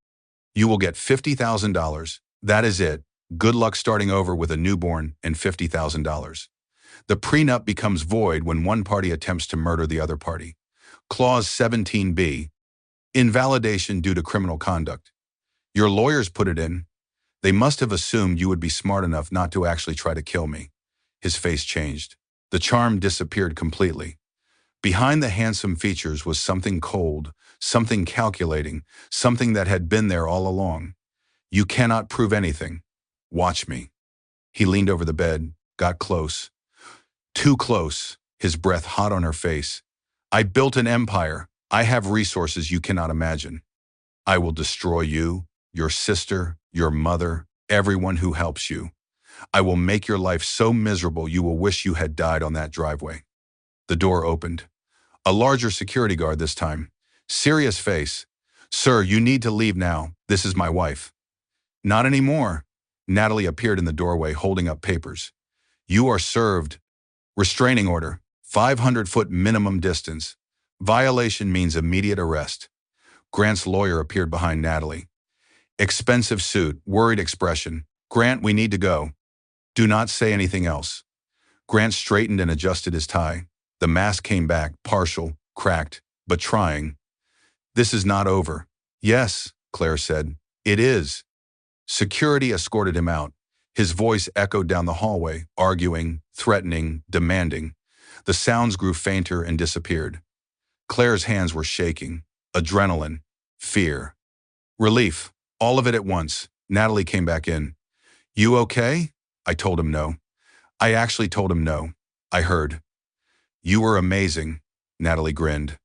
You will get $50,000. That is it. Good luck starting over with a newborn and $50,000. The prenup becomes void when one party attempts to murder the other party. Clause 17b. Invalidation due to criminal conduct. Your lawyers put it in. They must have assumed you would be smart enough not to actually try to kill me. His face changed. The charm disappeared completely. Behind the handsome features was something cold, something calculating, something that had been there all along. You cannot prove anything. Watch me. He leaned over the bed, got close. Too close, his breath hot on her face. I built an empire. I have resources you cannot imagine. I will destroy you, your sister, your mother, everyone who helps you. I will make your life so miserable you will wish you had died on that driveway. The door opened. A larger security guard this time. Serious face. Sir, you need to leave now. This is my wife. Not anymore. Natalie appeared in the doorway holding up papers. You are served. Restraining order. 500-foot minimum distance. Violation means immediate arrest. Grant's lawyer appeared behind Natalie. Expensive suit, worried expression. Grant, we need to go. Do not say anything else. Grant straightened and adjusted his tie. The mask came back, partial, cracked, but trying. This is not over. Yes, Claire said. It is. Security escorted him out. His voice echoed down the hallway, arguing, threatening, demanding. The sounds grew fainter and disappeared. Claire's hands were shaking. Adrenaline. Fear. Relief. All of it at once. Natalie came back in. You okay? I told him no. I actually told him no. I heard. You were amazing. Natalie grinned.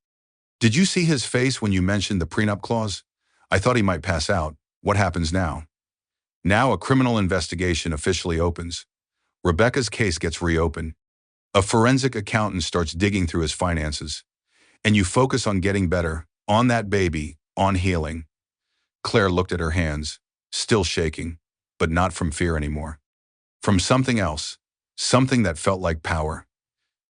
Did you see his face when you mentioned the prenup clause? I thought he might pass out. What happens now? Now a criminal investigation officially opens. Rebecca's case gets reopened. A forensic accountant starts digging through his finances. And you focus on getting better, on that baby, on healing. Claire looked at her hands, still shaking, but not from fear anymore. From something else, something that felt like power.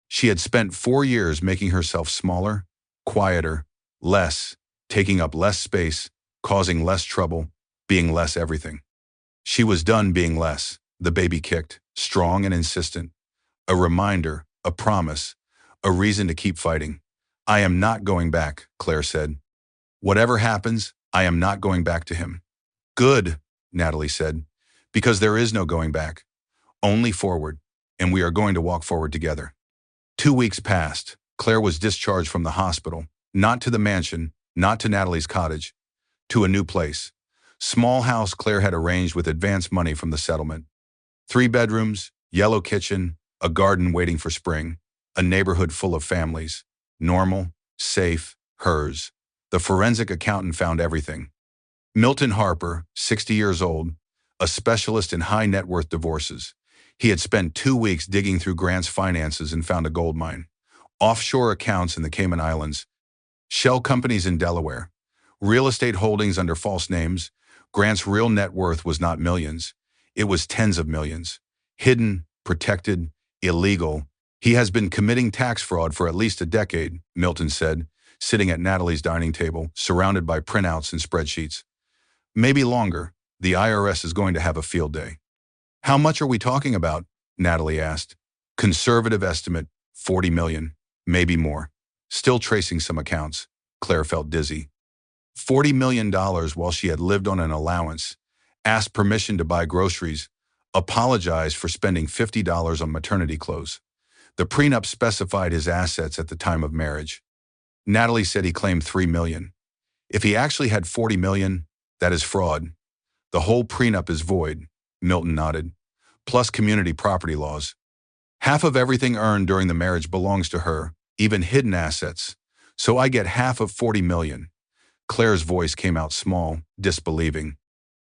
She had spent 4 years making herself smaller, quieter, less, taking up less space, causing less trouble, being less everything. She was done being less. The baby kicked, strong and insistent. A reminder, a promise, a reason to keep fighting. I am not going back, Claire said. Whatever happens, I am not going back to him. Good, Natalie said, because there is no going back. Only forward, and we are going to walk forward together. 2 weeks passed. Claire was discharged from the hospital, not to the mansion, not to Natalie's cottage, to a new place. Small house Claire had arranged with advance money from the settlement. 3 bedrooms, yellow kitchen, a garden waiting for spring, a neighborhood full of families. Normal, safe, hers. The forensic accountant found everything. Milton Harper, 60 years old, a specialist in high net worth divorces. He had spent 2 weeks digging through Grant's finances and found a gold mine. Offshore accounts in the Cayman Islands. Shell companies in Delaware. Real estate holdings under false names. Grant's real net worth was not millions. It was tens of millions. Hidden, protected, illegal. He has been committing tax fraud for at least a decade, Milton said, sitting at Natalie's dining table, surrounded by printouts and spreadsheets. Maybe longer. The IRS is going to have a field day. How much are we talking about? Natalie asked. Conservative estimate, 40 million, maybe more. Still tracing some accounts. Claire felt dizzy. $40 million while she had lived on an allowance, asked permission to buy groceries, apologized for spending $50 on maternity clothes. The prenup specified his assets at the time of marriage. Natalie said he claimed $3 million. If he actually had $40 million, that is fraud. The whole prenup is void, Milton nodded, plus community property laws. Half of everything earned during the marriage belongs to her, even hidden assets. So I get half of $40 million. Claire's voice came out small, disbelieving.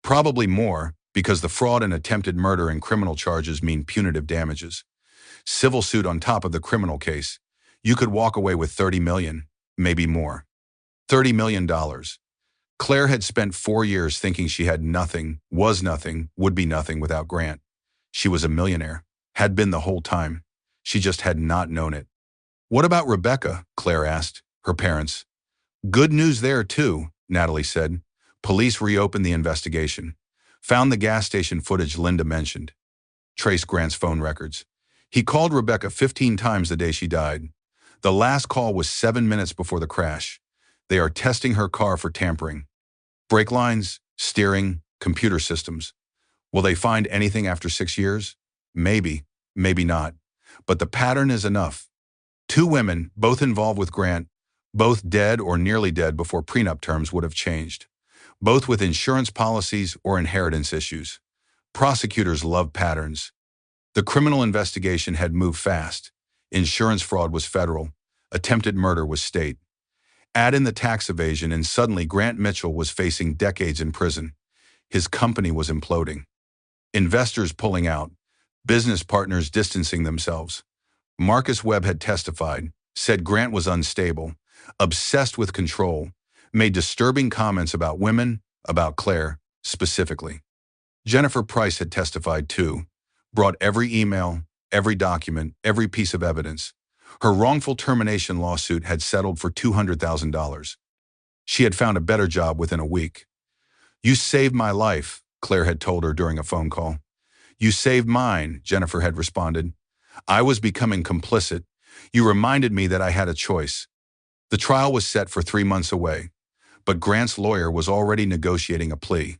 Probably more, because the fraud and attempted murder and criminal charges mean punitive damages. Civil suit on top of the criminal case. You could walk away with $30 million, maybe more. $30 million. Claire had spent 4 years thinking she had nothing, was nothing, would be nothing without Grant. She was a millionaire, had been the whole time. She just had not known it. What about Rebecca? Claire asked, her parents. Good news there too, Natalie said. Police reopened the investigation. Found the gas station footage Linda mentioned. Traced Grant's phone records. He called Rebecca 15 times the day she died. The last call was 7 minutes before the crash. They are testing her car for tampering. Brake lines, steering, computer systems. Will they find anything after 6 years? Maybe, maybe not. But the pattern is enough. 2 women, both involved with Grant, both dead or nearly dead before prenup terms would have changed. Both with insurance policies or inheritance issues. Prosecutors love patterns. The criminal investigation had moved fast. Insurance fraud was federal. Attempted murder was state. Add in the tax evasion and suddenly Grant Mitchell was facing decades in prison. His company was imploding. Investors pulling out. Business partners distancing themselves. Marcus Webb had testified, said Grant was unstable, obsessed with control, made disturbing comments about women, about Claire, specifically. Jennifer Price had testified too, brought every email, every document, every piece of evidence. Her wrongful termination lawsuit had settled for $200,000. She had found a better job within a week. You saved my life, Claire had told her during a phone call. You saved mine, Jennifer had responded. I was becoming complicit. You reminded me that I had a choice. The trial was set for 3 months away, but Grant's lawyer was already negotiating a plea.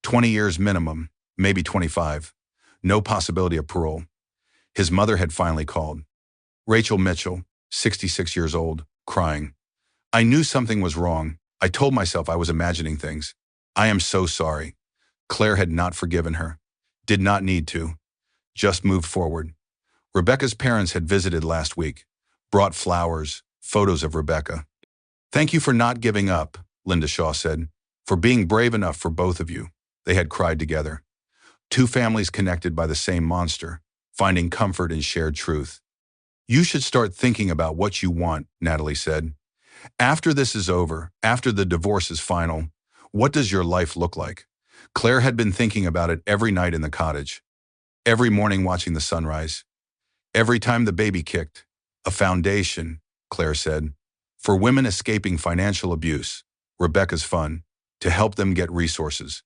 20 years minimum, maybe 25. No possibility of parole. His mother had finally called. Rachel Mitchell, 66 years old, crying. I knew something was wrong. I told myself I was imagining things. I am so sorry. Claire had not forgiven her. Did not need to. Just moved forward. Rebecca's parents had visited last week. Brought flowers, photos of Rebecca. Thank you for not giving up, Linda Shaw said. For being brave enough for both of you. They had cried together. 2 families connected by the same monster, finding comfort in shared truth. You should start thinking about what you want, Natalie said. After this is over, after the divorce is final, what does your life look like? Claire had been thinking about it every night in the cottage. Every morning watching the sunrise. Every time the baby kicked. A foundation, Claire said, for women escaping financial abuse, Rebecca's fund, to help them get resources.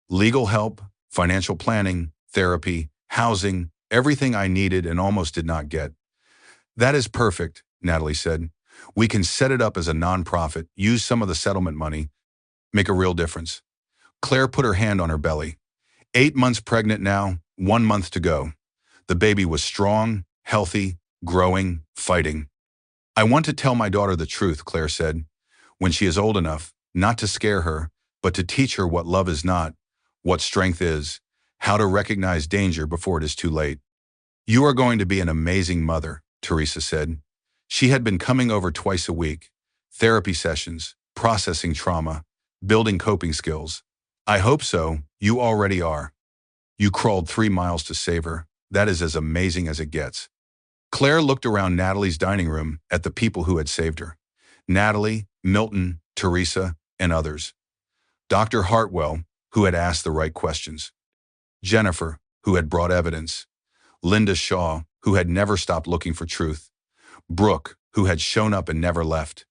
Legal help, financial planning, therapy, housing, everything I needed and almost did not get. That is perfect, Natalie said. We can set it up as a nonprofit, use some of the settlement money, make a real difference. Claire put her hand on her belly. 8 months pregnant now, 1 month to go. The baby was strong, healthy, growing, fighting. I want to tell my daughter the truth, Claire said. When she is old enough, not to scare her, but to teach her what love is not, what strength is, how to recognize danger before it is too late. You are going to be an amazing mother, Teresa said. She had been coming over twice a week. Therapy sessions, processing trauma, building coping skills. I hope so, you already are. You crawled 3 miles to save her. That is as amazing as it gets. Claire looked around Natalie's dining room at the people who had saved her. Natalie, Milton, Teresa, and others. Dr. Hartwell, who had asked the right questions. Jennifer, who had brought evidence. Linda Shaw, who had never stopped looking for truth. Brooke, who had shown up and never left.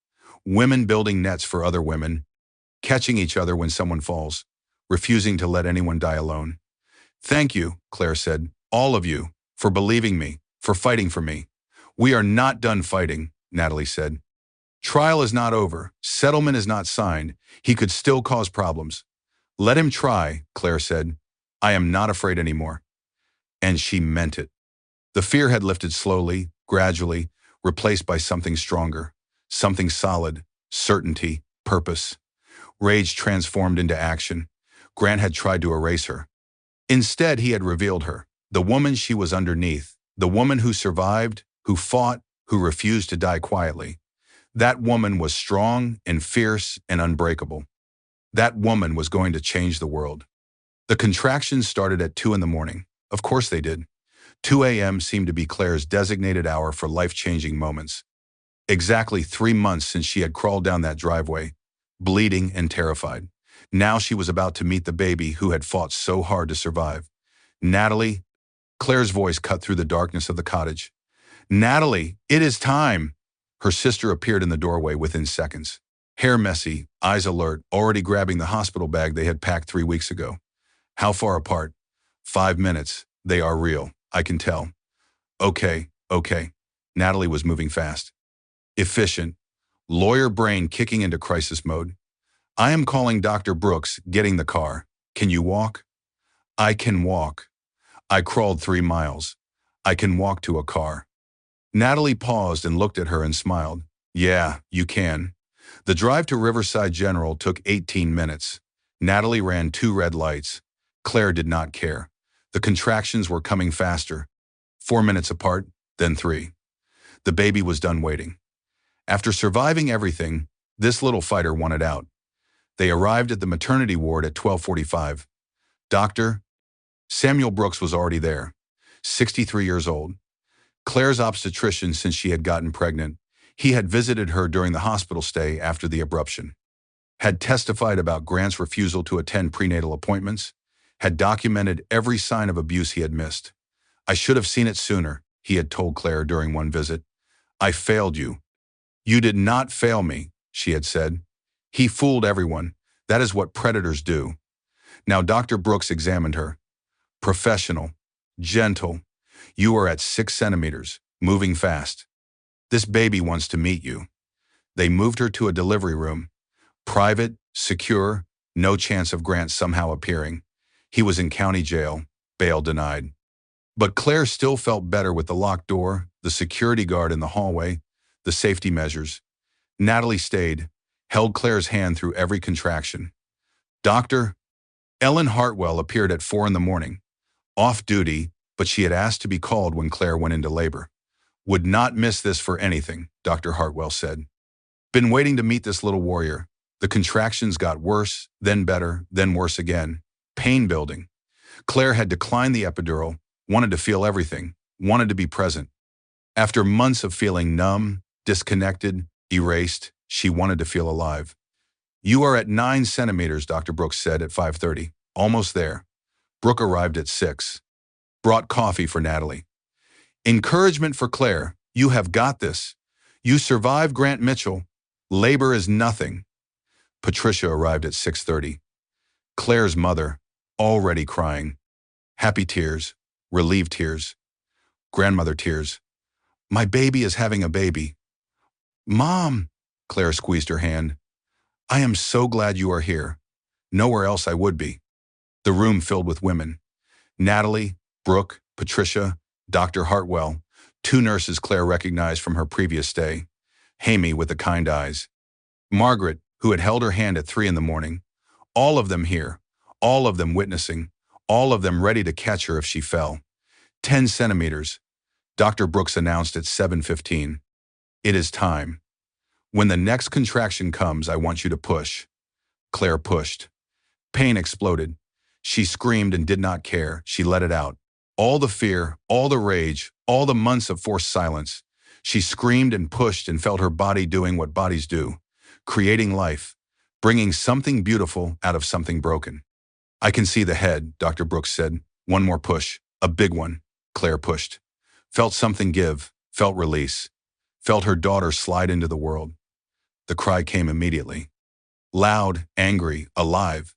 Women building nets for other women. Catching each other when someone falls. Refusing to let anyone die alone. Thank you, Claire said, all of you, for believing me, for fighting for me. We are not done fighting, Natalie said. Trial is not over. Settlement is not signed. He could still cause problems. Let him try, Claire said. I am not afraid anymore. And she meant it. The fear had lifted slowly, gradually, replaced by something stronger, something solid, certainty, purpose. Rage transformed into action. Grant had tried to erase her. Instead, he had revealed her, the woman she was underneath, the woman who survived, who fought, who refused to die quietly. That woman was strong and fierce and unbreakable. That woman was going to change the world. The contractions started at 2 in the morning. Of course they did. 2 a.m. seemed to be Claire's designated hour for life-changing moments. Exactly 3 months since she had crawled down that driveway, bleeding and terrified. Now she was about to meet the baby who had fought so hard to survive. Natalie, Claire's voice cut through the darkness of the cottage. Natalie, it is time! Her sister appeared in the doorway within seconds. Hair messy, eyes alert, already grabbing the hospital bag they had packed 3 weeks ago. How far apart? 5 minutes. They are real. I can tell. Okay. Natalie was moving fast. Efficient. Lawyer brain kicking into crisis mode. I am calling Dr. Brooks, getting the car. Can you walk? I can walk. I crawled 3 miles. I can walk to a car. Natalie paused and looked at her and smiled. Yeah, you can. The drive to Riverside General took 18 minutes. Natalie ran 2 red lights. Claire did not care. The contractions were coming faster. 4 minutes apart, then 3. The baby was done waiting. After surviving everything, this little fighter wanted out. They arrived at the maternity ward at 12:45. Doctor Samuel Brooks was already there, 63 years old. Claire's obstetrician since she had gotten pregnant. He had visited her during the hospital stay after the abruption, had testified about Grant's refusal to attend prenatal appointments, had documented every sign of abuse he had missed. I should have seen it sooner, he had told Claire during one visit. I failed you. You did not fail me, she had said. He fooled everyone. That is what predators do. Now Dr. Brooks examined her. Professional, gentle. You are at 6 centimeters, moving fast. This baby wants to meet you. They moved her to a delivery room. Private, secure, no chance of Grant somehow appearing. He was in county jail, bail denied. But Claire still felt better with the locked door, the security guard in the hallway, the safety measures. Natalie stayed, held Claire's hand through every contraction. Dr. Ellen Hartwell appeared at 4 in the morning. Off duty, but she had asked to be called when Claire went into labor. Would not miss this for anything, Dr. Hartwell said. Been waiting to meet this little warrior. The contractions got worse, then better, then worse again. Pain building. Claire had declined the epidural, wanted to feel everything, wanted to be present. After months of feeling numb, disconnected, erased, she wanted to feel alive. You are at 9 centimeters, Dr. Brooks said at 5:30. Almost there. Brooke arrived at 6. Brought coffee for Natalie. Encouragement for Claire. You have got this. You survived Grant Mitchell. Labor is nothing. Patricia arrived at 6:30. Claire's mother, already crying. Happy tears, relieved tears, grandmother tears. My baby is having a baby. Mom, Claire squeezed her hand. I am so glad you are here. Nowhere else I would be. The room filled with women. Natalie, Brooke, Patricia, Dr. Hartwell, 2 nurses Claire recognized from her previous stay. Hamie with the kind eyes. Margaret, who had held her hand at 3 in the morning. All of them here, all of them witnessing, all of them ready to catch her if she fell. 10 centimeters. Dr. Brooks announced at 7:15. It is time. When the next contraction comes, I want you to push. Claire pushed. Pain exploded. She screamed and did not care. She let it out. All the fear, all the rage, all the months of forced silence. She screamed and pushed and felt her body doing what bodies do, creating life, bringing something beautiful out of something broken. I can see the head, Dr. Brooks said. One more push, a big one. Claire pushed. Felt something give, felt release, felt her daughter slide into the world. The cry came immediately. Loud, angry, alive.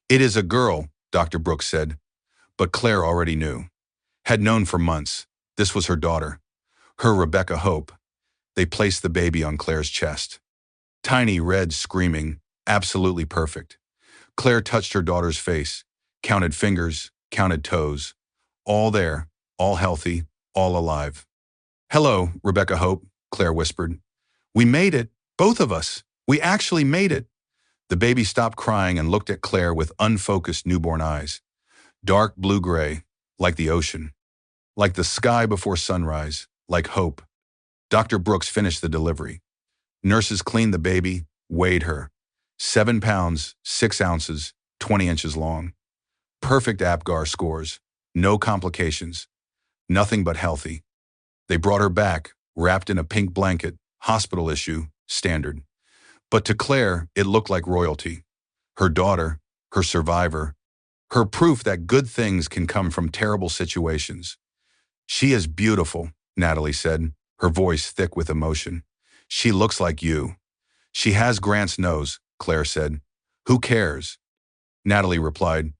It is a girl, Dr. Brooks said. But Claire already knew. Had known for months. This was her daughter. Her Rebecca Hope. They placed the baby on Claire's chest. Tiny, red, screaming, absolutely perfect. Claire touched her daughter's face, counted fingers, counted toes. All there, all healthy, all alive. Hello, Rebecca Hope, Claire whispered. We made it, both of us. We actually made it. The baby stopped crying and looked at Claire with unfocused newborn eyes. Dark blue-gray, like the ocean. Like the sky before sunrise, like hope. Dr. Brooks finished the delivery. Nurses cleaned the baby, weighed her. 7 pounds, 6 ounces, 20 inches long. Perfect APGAR scores. No complications. Nothing but healthy. They brought her back, wrapped in a pink blanket, hospital issue, standard. But to Claire, it looked like royalty. Her daughter, her survivor, her proof that good things can come from terrible situations. She is beautiful, Natalie said, her voice thick with emotion. She looks like you. She has Grant's nose, Claire said. Who cares? Natalie replied,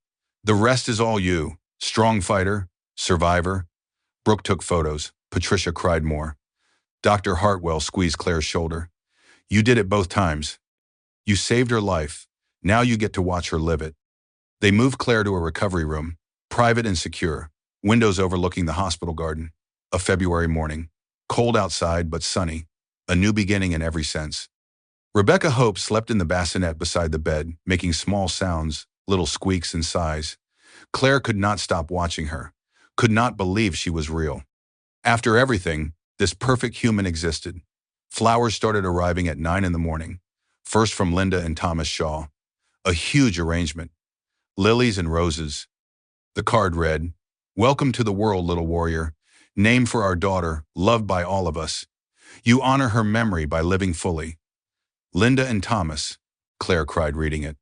the rest is all you. Strong fighter, survivor. Brooke took photos. Patricia cried more. Dr. Hartwell squeezed Claire's shoulder. You did it both times. You saved her life. Now you get to watch her live it. They moved Claire to a recovery room, private and secure, windows overlooking the hospital garden. A February morning. Cold outside, but sunny. A new beginning in every sense. Rebecca Hope slept in the bassinet beside the bed, making small sounds, little squeaks and sighs. Claire could not stop watching her, could not believe she was real. After everything, this perfect human existed. Flowers started arriving at 9 in the morning, first from Linda and Thomas Shaw. A huge arrangement. Lilies and roses. The card read, welcome to the world, little warrior. Named for our daughter, loved by all of us. You honor her memory by living fully. Linda and Thomas, Claire cried reading it.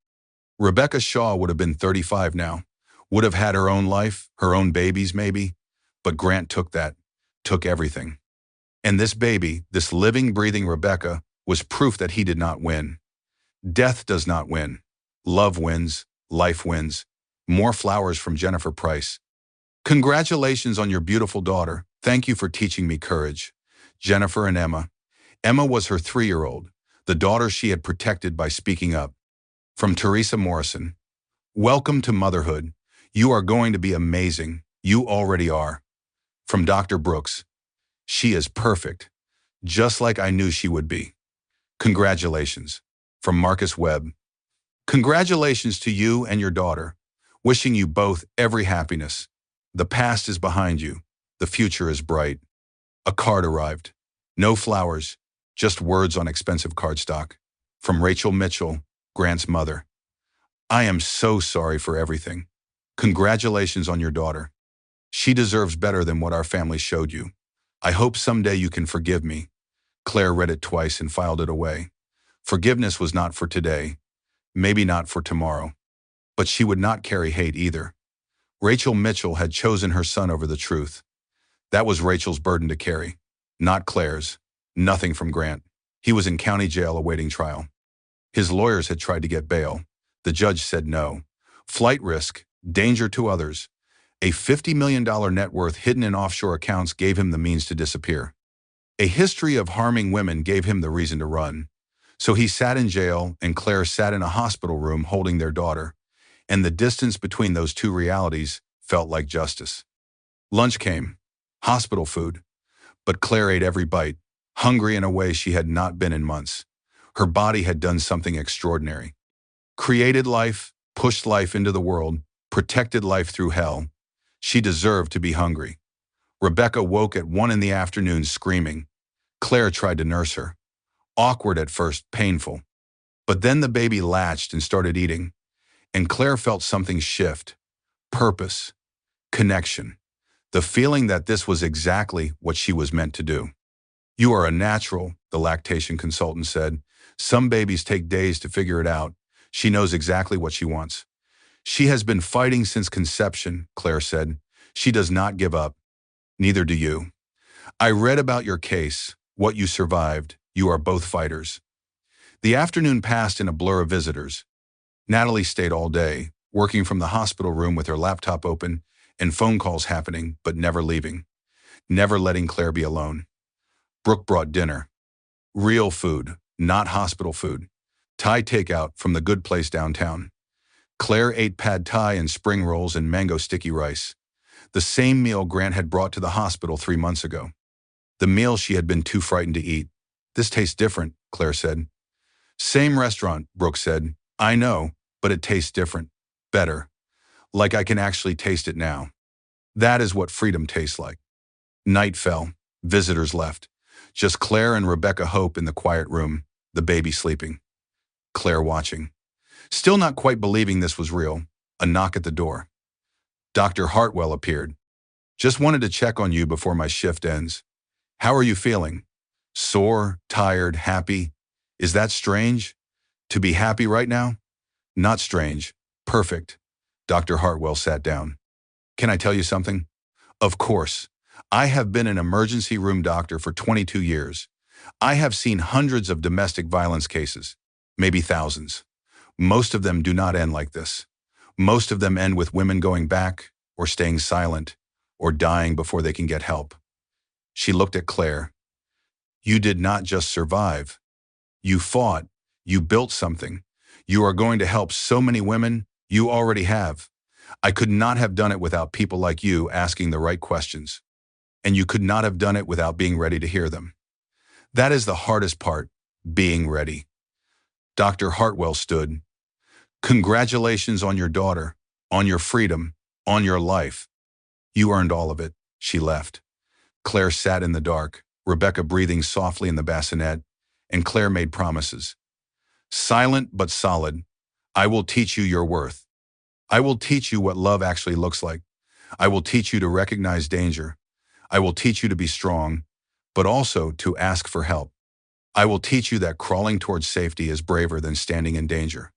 Rebecca Shaw would have been 35 now. Would have had her own life, her own babies maybe. But Grant took that, took everything. And this baby, this living, breathing Rebecca, was proof that he did not win. Death does not win. Love wins, life wins. More flowers from Jennifer Price. Congratulations on your beautiful daughter. Thank you for teaching me courage. Jennifer and Emma. Emma was her 3-year-old, the daughter she had protected by speaking up. From Teresa Morrison. Welcome to motherhood. You are going to be amazing. You already are. From Dr. Brooks. She is perfect. Just like I knew she would be. Congratulations. From Marcus Webb. Congratulations to you and your daughter. Wishing you both every happiness. The past is behind you. The future is bright. A card arrived. No flowers, just words on expensive cardstock. From Rachel Mitchell, Grant's mother. I am so sorry for everything. Congratulations on your daughter. She deserves better than what our family showed you. I hope someday you can forgive me. Claire read it twice and filed it away. Forgiveness was not for today, maybe not for tomorrow. But she would not carry hate either. Rachel Mitchell had chosen her son over the truth. That was Rachel's burden to carry, not Claire's. Nothing from Grant. He was in county jail awaiting trial. His lawyers had tried to get bail. The judge said no. Flight risk, danger to others. A $50 million net worth hidden in offshore accounts gave him the means to disappear. A history of harming women gave him the reason to run. So he sat in jail and Claire sat in a hospital room holding their daughter. And the distance between those two realities felt like justice. Lunch came. Hospital food. But Claire ate every bite, hungry in a way she had not been in months. Her body had done something extraordinary. Created life, pushed life into the world, protected life through hell. She deserved to be hungry. Rebecca woke at 1 in the afternoon screaming. Claire tried to nurse her. Awkward at first, painful. But then the baby latched and started eating. And Claire felt something shift. Purpose. Connection. The feeling that this was exactly what she was meant to do. You are a natural, the lactation consultant said. Some babies take days to figure it out. She knows exactly what she wants. She has been fighting since conception, Claire said. She does not give up. Neither do you. I read about your case, what you survived. You are both fighters. The afternoon passed in a blur of visitors. Natalie stayed all day, working from the hospital room with her laptop open and phone calls happening, but never leaving. Never letting Claire be alone. Brooke brought dinner. Real food, not hospital food. Thai takeout from the good place downtown. Claire ate pad thai and spring rolls and mango sticky rice. The same meal Grant had brought to the hospital 3 months ago. The meal she had been too frightened to eat. This tastes different, Claire said. Same restaurant, Brooke said. I know, but it tastes different. Better. Like I can actually taste it now. That is what freedom tastes like. Night fell. Visitors left. Just Claire and Rebecca Hope in the quiet room, the baby sleeping. Claire watching. Still not quite believing this was real. A knock at the door. Dr. Hartwell appeared. Just wanted to check on you before my shift ends. How are you feeling? Sore, tired, happy? Is that strange? To be happy right now? Not strange. Perfect. Dr. Hartwell sat down. Can I tell you something? Of course. I have been an emergency room doctor for 22 years. I have seen hundreds of domestic violence cases, maybe thousands. Most of them do not end like this. Most of them end with women going back, or staying silent, or dying before they can get help. She looked at Claire. You did not just survive. You fought. You built something. You are going to help so many women. You already have. I could not have done it without people like you asking the right questions. And you could not have done it without being ready to hear them. That is the hardest part, being ready. Dr. Hartwell stood. Congratulations on your daughter, on your freedom, on your life. You earned all of it. She left. Claire sat in the dark, Rebecca breathing softly in the bassinet, and Claire made promises. Silent but solid. I will teach you your worth. I will teach you what love actually looks like. I will teach you to recognize danger. I will teach you to be strong, but also to ask for help. I will teach you that crawling towards safety is braver than standing in danger.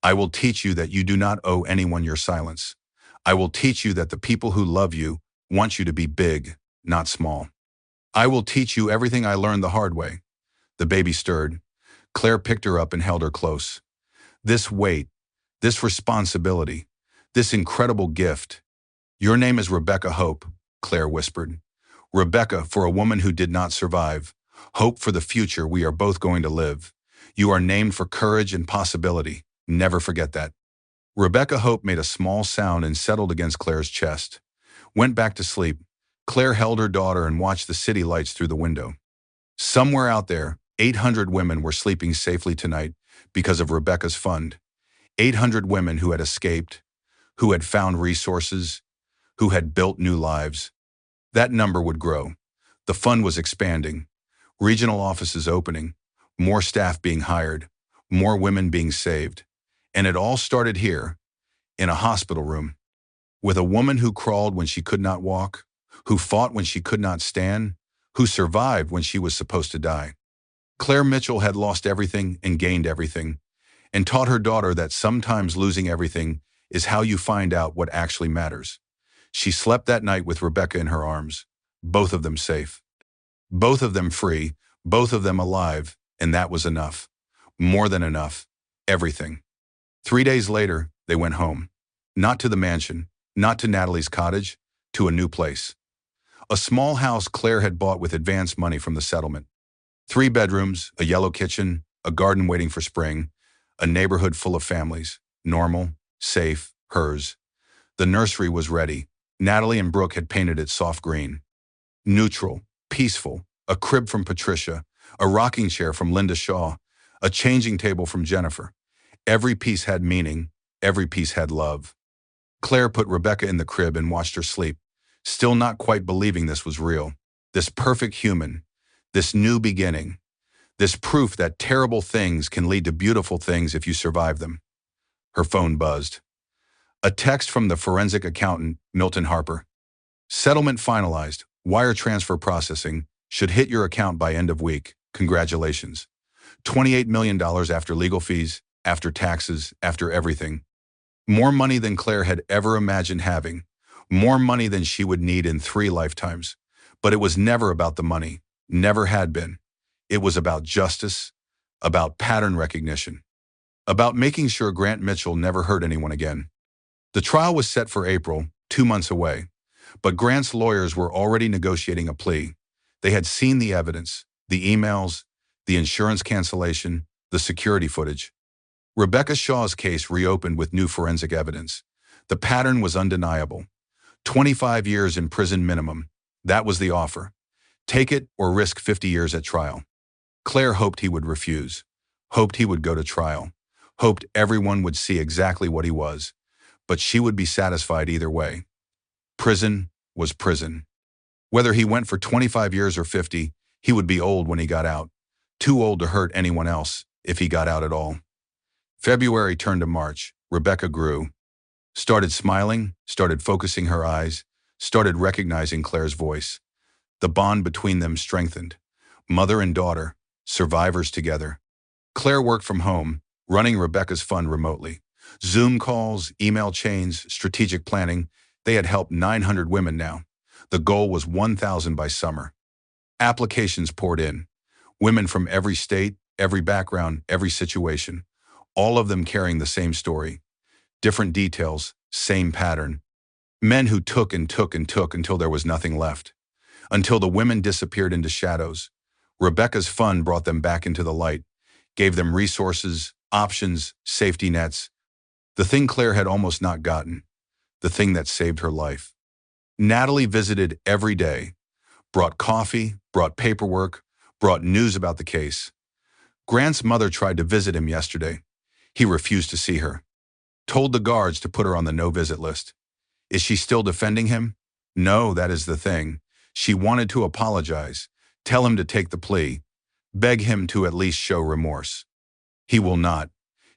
I will teach you that you do not owe anyone your silence. I will teach you that the people who love you want you to be big, not small. I will teach you everything I learned the hard way. The baby stirred. Claire picked her up and held her close. This weight, this responsibility, this incredible gift. Your name is Rebecca Hope, Claire whispered. Rebecca, for a woman who did not survive. Hope for the future we are both going to live. You are named for courage and possibility. Never forget that. Rebecca Hope made a small sound and settled against Claire's chest. Went back to sleep. Claire held her daughter and watched the city lights through the window. Somewhere out there, 800 women were sleeping safely tonight because of Rebecca's fund. 800 women who had escaped, who had found resources, who had built new lives. That number would grow. The fund was expanding. Regional offices opening, more staff being hired, more women being saved. And it all started here, in a hospital room, with a woman who crawled when she could not walk, who fought when she could not stand, who survived when she was supposed to die. Claire Mitchell had lost everything and gained everything, and taught her daughter that sometimes losing everything is how you find out what actually matters. She slept that night with Rebecca in her arms, both of them safe, both of them free, both of them alive, and that was enough. More than enough. Everything. 3 days later, they went home. Not to the mansion, not to Natalie's cottage, to a new place. A small house Claire had bought with advance money from the settlement. 3 bedrooms, a yellow kitchen, a garden waiting for spring, a neighborhood full of families. Normal, safe, hers. The nursery was ready. Natalie and Brooke had painted it soft green. Neutral, peaceful, a crib from Patricia, a rocking chair from Linda Shaw, a changing table from Jennifer. Every piece had meaning, every piece had love. Claire put Rebecca in the crib and watched her sleep, still not quite believing this was real. This perfect human, this new beginning, this proof that terrible things can lead to beautiful things if you survive them. Her phone buzzed. A text from the forensic accountant, Milton Harper. Settlement finalized. Wire transfer processing. Should hit your account by end of week. Congratulations. $28 million after legal fees, after taxes, after everything. More money than Claire had ever imagined having. More money than she would need in 3 lifetimes. But it was never about the money. Never had been. It was about justice, about pattern recognition, about making sure Grant Mitchell never hurt anyone again. The trial was set for April, 2 months away. But Grant's lawyers were already negotiating a plea. They had seen the evidence, the emails, the insurance cancellation, the security footage. Rebecca Shaw's case reopened with new forensic evidence. The pattern was undeniable. 25 years in prison minimum. That was the offer. Take it or risk 50 years at trial. Claire hoped he would refuse. Hoped he would go to trial. Hoped everyone would see exactly what he was. But she would be satisfied either way. Prison was prison. Whether he went for 25 years or 50, he would be old when he got out. Too old to hurt anyone else, if he got out at all. February turned to March. Rebecca grew. Started smiling, started focusing her eyes, started recognizing Claire's voice. The bond between them strengthened. Mother and daughter, survivors together. Claire worked from home, running Rebecca's fund remotely. Zoom calls, email chains, strategic planning. They had helped 900 women now. The goal was 1,000 by summer. Applications poured in. Women from every state, every background, every situation. All of them carrying the same story. Different details, same pattern. Men who took and took and took until there was nothing left. Until the women disappeared into shadows. Rebecca's fund brought them back into the light, gave them resources, options, safety nets. The thing Claire had almost not gotten. The thing that saved her life. Natalie visited every day. Brought coffee, brought paperwork, brought news about the case. Grant's mother tried to visit him yesterday. He refused to see her. Told the guards to put her on the no-visit list. Is she still defending him? No, that is the thing. She wanted to apologize, tell him to take the plea, beg him to at least show remorse. He will not.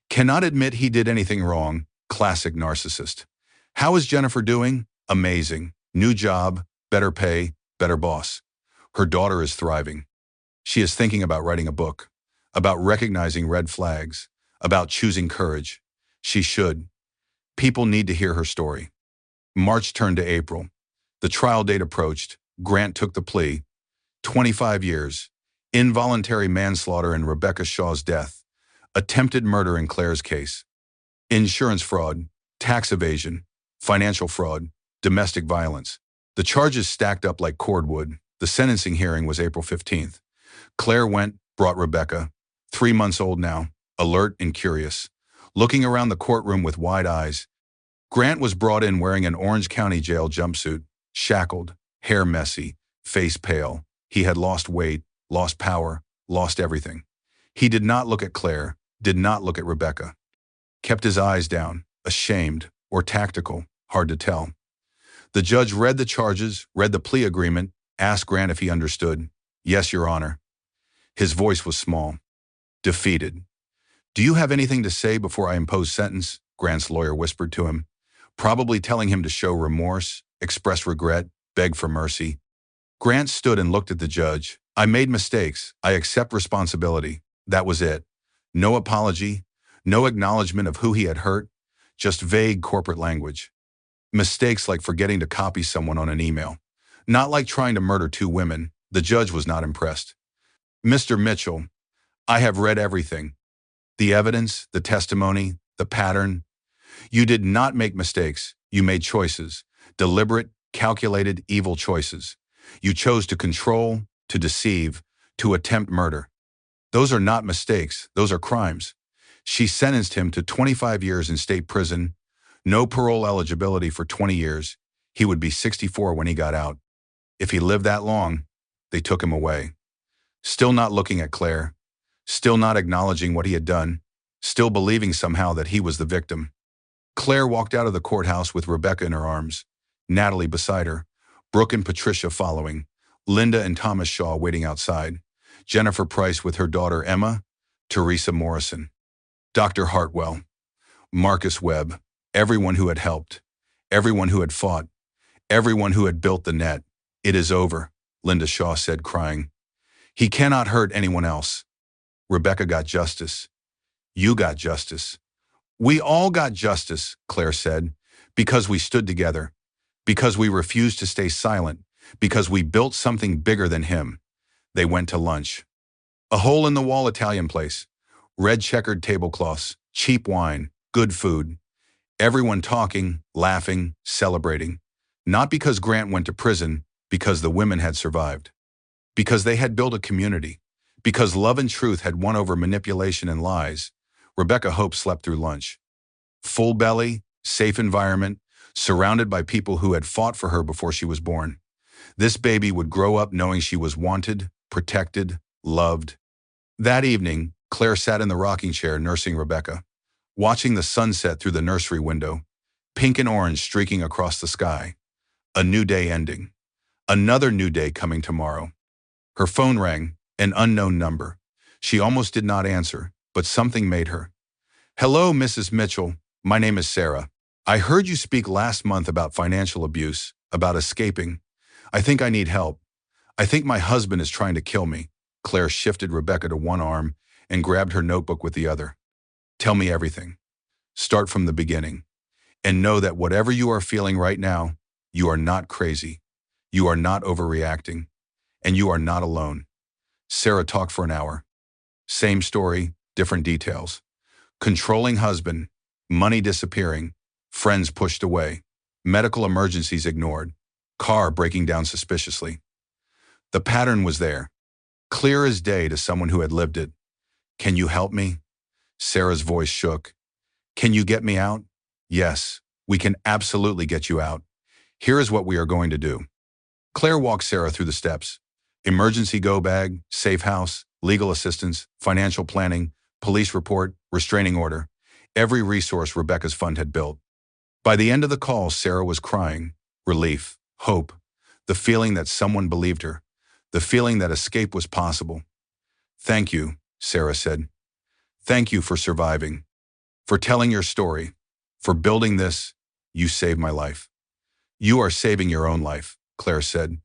Cannot admit he did anything wrong. Classic narcissist. How is Jennifer doing? Amazing. New job, better pay, better boss. Her daughter is thriving. She is thinking about writing a book, about recognizing red flags, about choosing courage. She should. People need to hear her story. March turned to April. The trial date approached. Grant took the plea. 25 years. Involuntary manslaughter in Rebecca Shaw's death. Attempted murder in Claire's case. Insurance fraud, tax evasion, financial fraud, domestic violence. The charges stacked up like cordwood. The sentencing hearing was April 15th. Claire went, brought Rebecca, 3 months old now, alert and curious, looking around the courtroom with wide eyes. Grant was brought in wearing an Orange County jail jumpsuit, shackled, hair messy, face pale. He had lost weight, lost power, lost everything. He did not look at Claire, did not look at Rebecca. Kept his eyes down, ashamed or tactical, hard to tell. The judge read the charges, read the plea agreement, asked Grant if he understood. Yes, Your Honor. His voice was small, defeated. Do you have anything to say before I impose sentence? Grant's lawyer whispered to him, probably telling him to show remorse, express regret, beg for mercy. Grant stood and looked at the judge. I made mistakes. I accept responsibility. That was it. No apology, no acknowledgement of who he had hurt, just vague corporate language. Mistakes like forgetting to copy someone on an email. Not like trying to murder 2 women. The judge was not impressed. Mr. Mitchell, I have read everything. The evidence, the testimony, the pattern. You did not make mistakes. You made choices. Deliberate, calculated, evil choices. You chose to control, to deceive, to attempt murder. Those are not mistakes. Those are crimes. She sentenced him to 25 years in state prison, no parole eligibility for 20 years. He would be 64 when he got out. If he lived that long, they took him away. Still not looking at Claire, still not acknowledging what he had done, still believing somehow that he was the victim. Claire walked out of the courthouse with Rebecca in her arms, Natalie beside her, Brooke and Patricia following, Linda and Thomas Shaw waiting outside, Jennifer Price with her daughter Emma, Teresa Morrison, Dr. Hartwell, Marcus Webb, everyone who had helped, everyone who had fought, everyone who had built the net. It is over, Linda Shaw said, crying. He cannot hurt anyone else. Rebecca got justice. You got justice. We all got justice, Claire said, because we stood together, because we refused to stay silent, because we built something bigger than him. They went to lunch. A hole-in-the-wall Italian place, red checkered tablecloths, cheap wine, good food. Everyone talking, laughing, celebrating. Not because Grant went to prison, because the women had survived. Because they had built a community. Because love and truth had won over manipulation and lies. Rebecca Hope slept through lunch. Full belly, safe environment, surrounded by people who had fought for her before she was born. This baby would grow up knowing she was wanted, protected, loved. That evening, Claire sat in the rocking chair nursing Rebecca, watching the sunset through the nursery window, pink and orange streaking across the sky. A new day ending. Another new day coming tomorrow. Her phone rang, an unknown number. She almost did not answer, but something made her. Hello, Mrs. Mitchell. My name is Sarah. I heard you speak last month about financial abuse, about escaping. I think I need help. I think my husband is trying to kill me. Claire shifted Rebecca to one arm and grabbed her notebook with the other. Tell me everything. Start from the beginning. And know that whatever you are feeling right now, you are not crazy. You are not overreacting. And you are not alone. Sarah talked for an hour. Same story, different details. Controlling husband, money disappearing, friends pushed away, medical emergencies ignored, car breaking down suspiciously. The pattern was there, clear as day to someone who had lived it. Can you help me? Sarah's voice shook. Can you get me out? Yes, we can absolutely get you out. Here is what we are going to do. Claire walked Sarah through the steps. Emergency go bag, safe house, legal assistance, financial planning, police report, restraining order. Every resource Rebecca's fund had built. By the end of the call, Sarah was crying. Relief, hope, the feeling that someone believed her, the feeling that escape was possible. Thank you, Sarah said. Thank you for surviving, for telling your story, for building this. You saved my life. You are saving your own life, Claire said.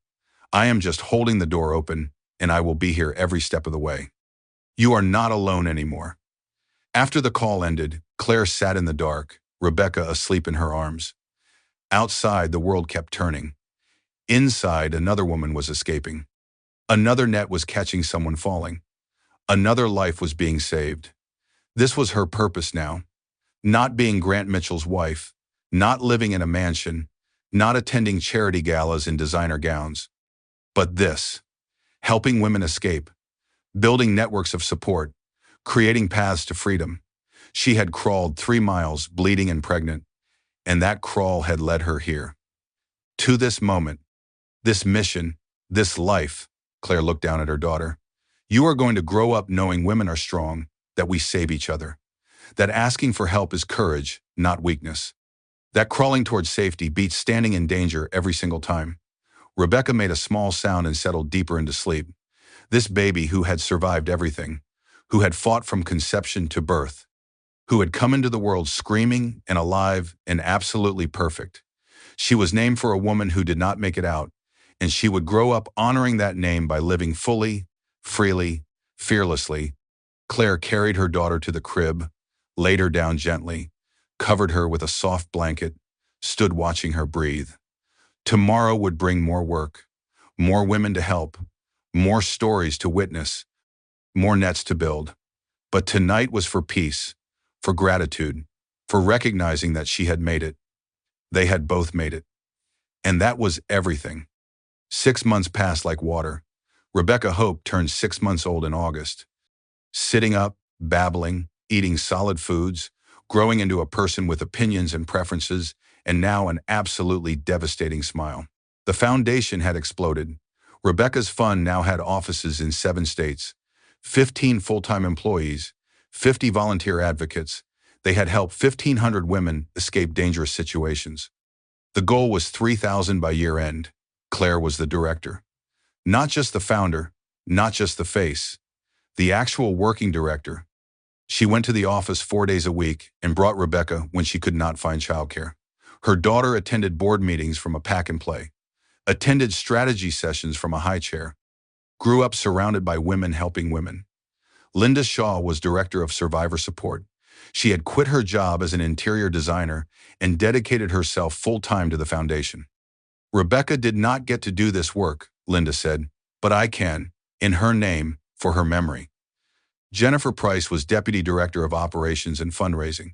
I am just holding the door open, and I will be here every step of the way. You are not alone anymore. After the call ended, Claire sat in the dark, Rebecca asleep in her arms. Outside, the world kept turning. Inside, another woman was escaping. Another net was catching someone falling. Another life was being saved. This was her purpose now. Not being Grant Mitchell's wife, not living in a mansion, not attending charity galas in designer gowns. But this, helping women escape, building networks of support, creating paths to freedom. She had crawled 3 miles, bleeding and pregnant, and that crawl had led her here. To this moment, this mission, this life. Claire looked down at her daughter. You are going to grow up knowing women are strong, that we save each other, that asking for help is courage, not weakness, that crawling towards safety beats standing in danger every single time. Rebecca made a small sound and settled deeper into sleep. This baby who had survived everything, who had fought from conception to birth, who had come into the world screaming and alive and absolutely perfect. She was named for a woman who did not make it out, and she would grow up honoring that name by living fully, freely, fearlessly. Claire carried her daughter to the crib, laid her down gently, covered her with a soft blanket, stood watching her breathe. Tomorrow would bring more work, more women to help, more stories to witness, more nets to build. But tonight was for peace, for gratitude, for recognizing that she had made it. They had both made it. And that was everything. 6 months passed like water. Rebecca Hope turned 6 months old in August. Sitting up, babbling, eating solid foods, growing into a person with opinions and preferences, and now an absolutely devastating smile. The foundation had exploded. Rebecca's fund now had offices in 7 states, 15 full-time employees, 50 volunteer advocates. They had helped 1,500 women escape dangerous situations. The goal was 3,000 by year end. Claire was the director. Not just the founder, not just the face, the actual working director. She went to the office 4 days a week and brought Rebecca when she could not find childcare. Her daughter attended board meetings from a pack and play, attended strategy sessions from a high chair, grew up surrounded by women helping women. Linda Shaw was director of survivor support. She had quit her job as an interior designer and dedicated herself full-time to the foundation. Rebecca did not get to do this work, Linda said, but I can, in her name, for her memory. Jennifer Price was deputy director of operations and fundraising.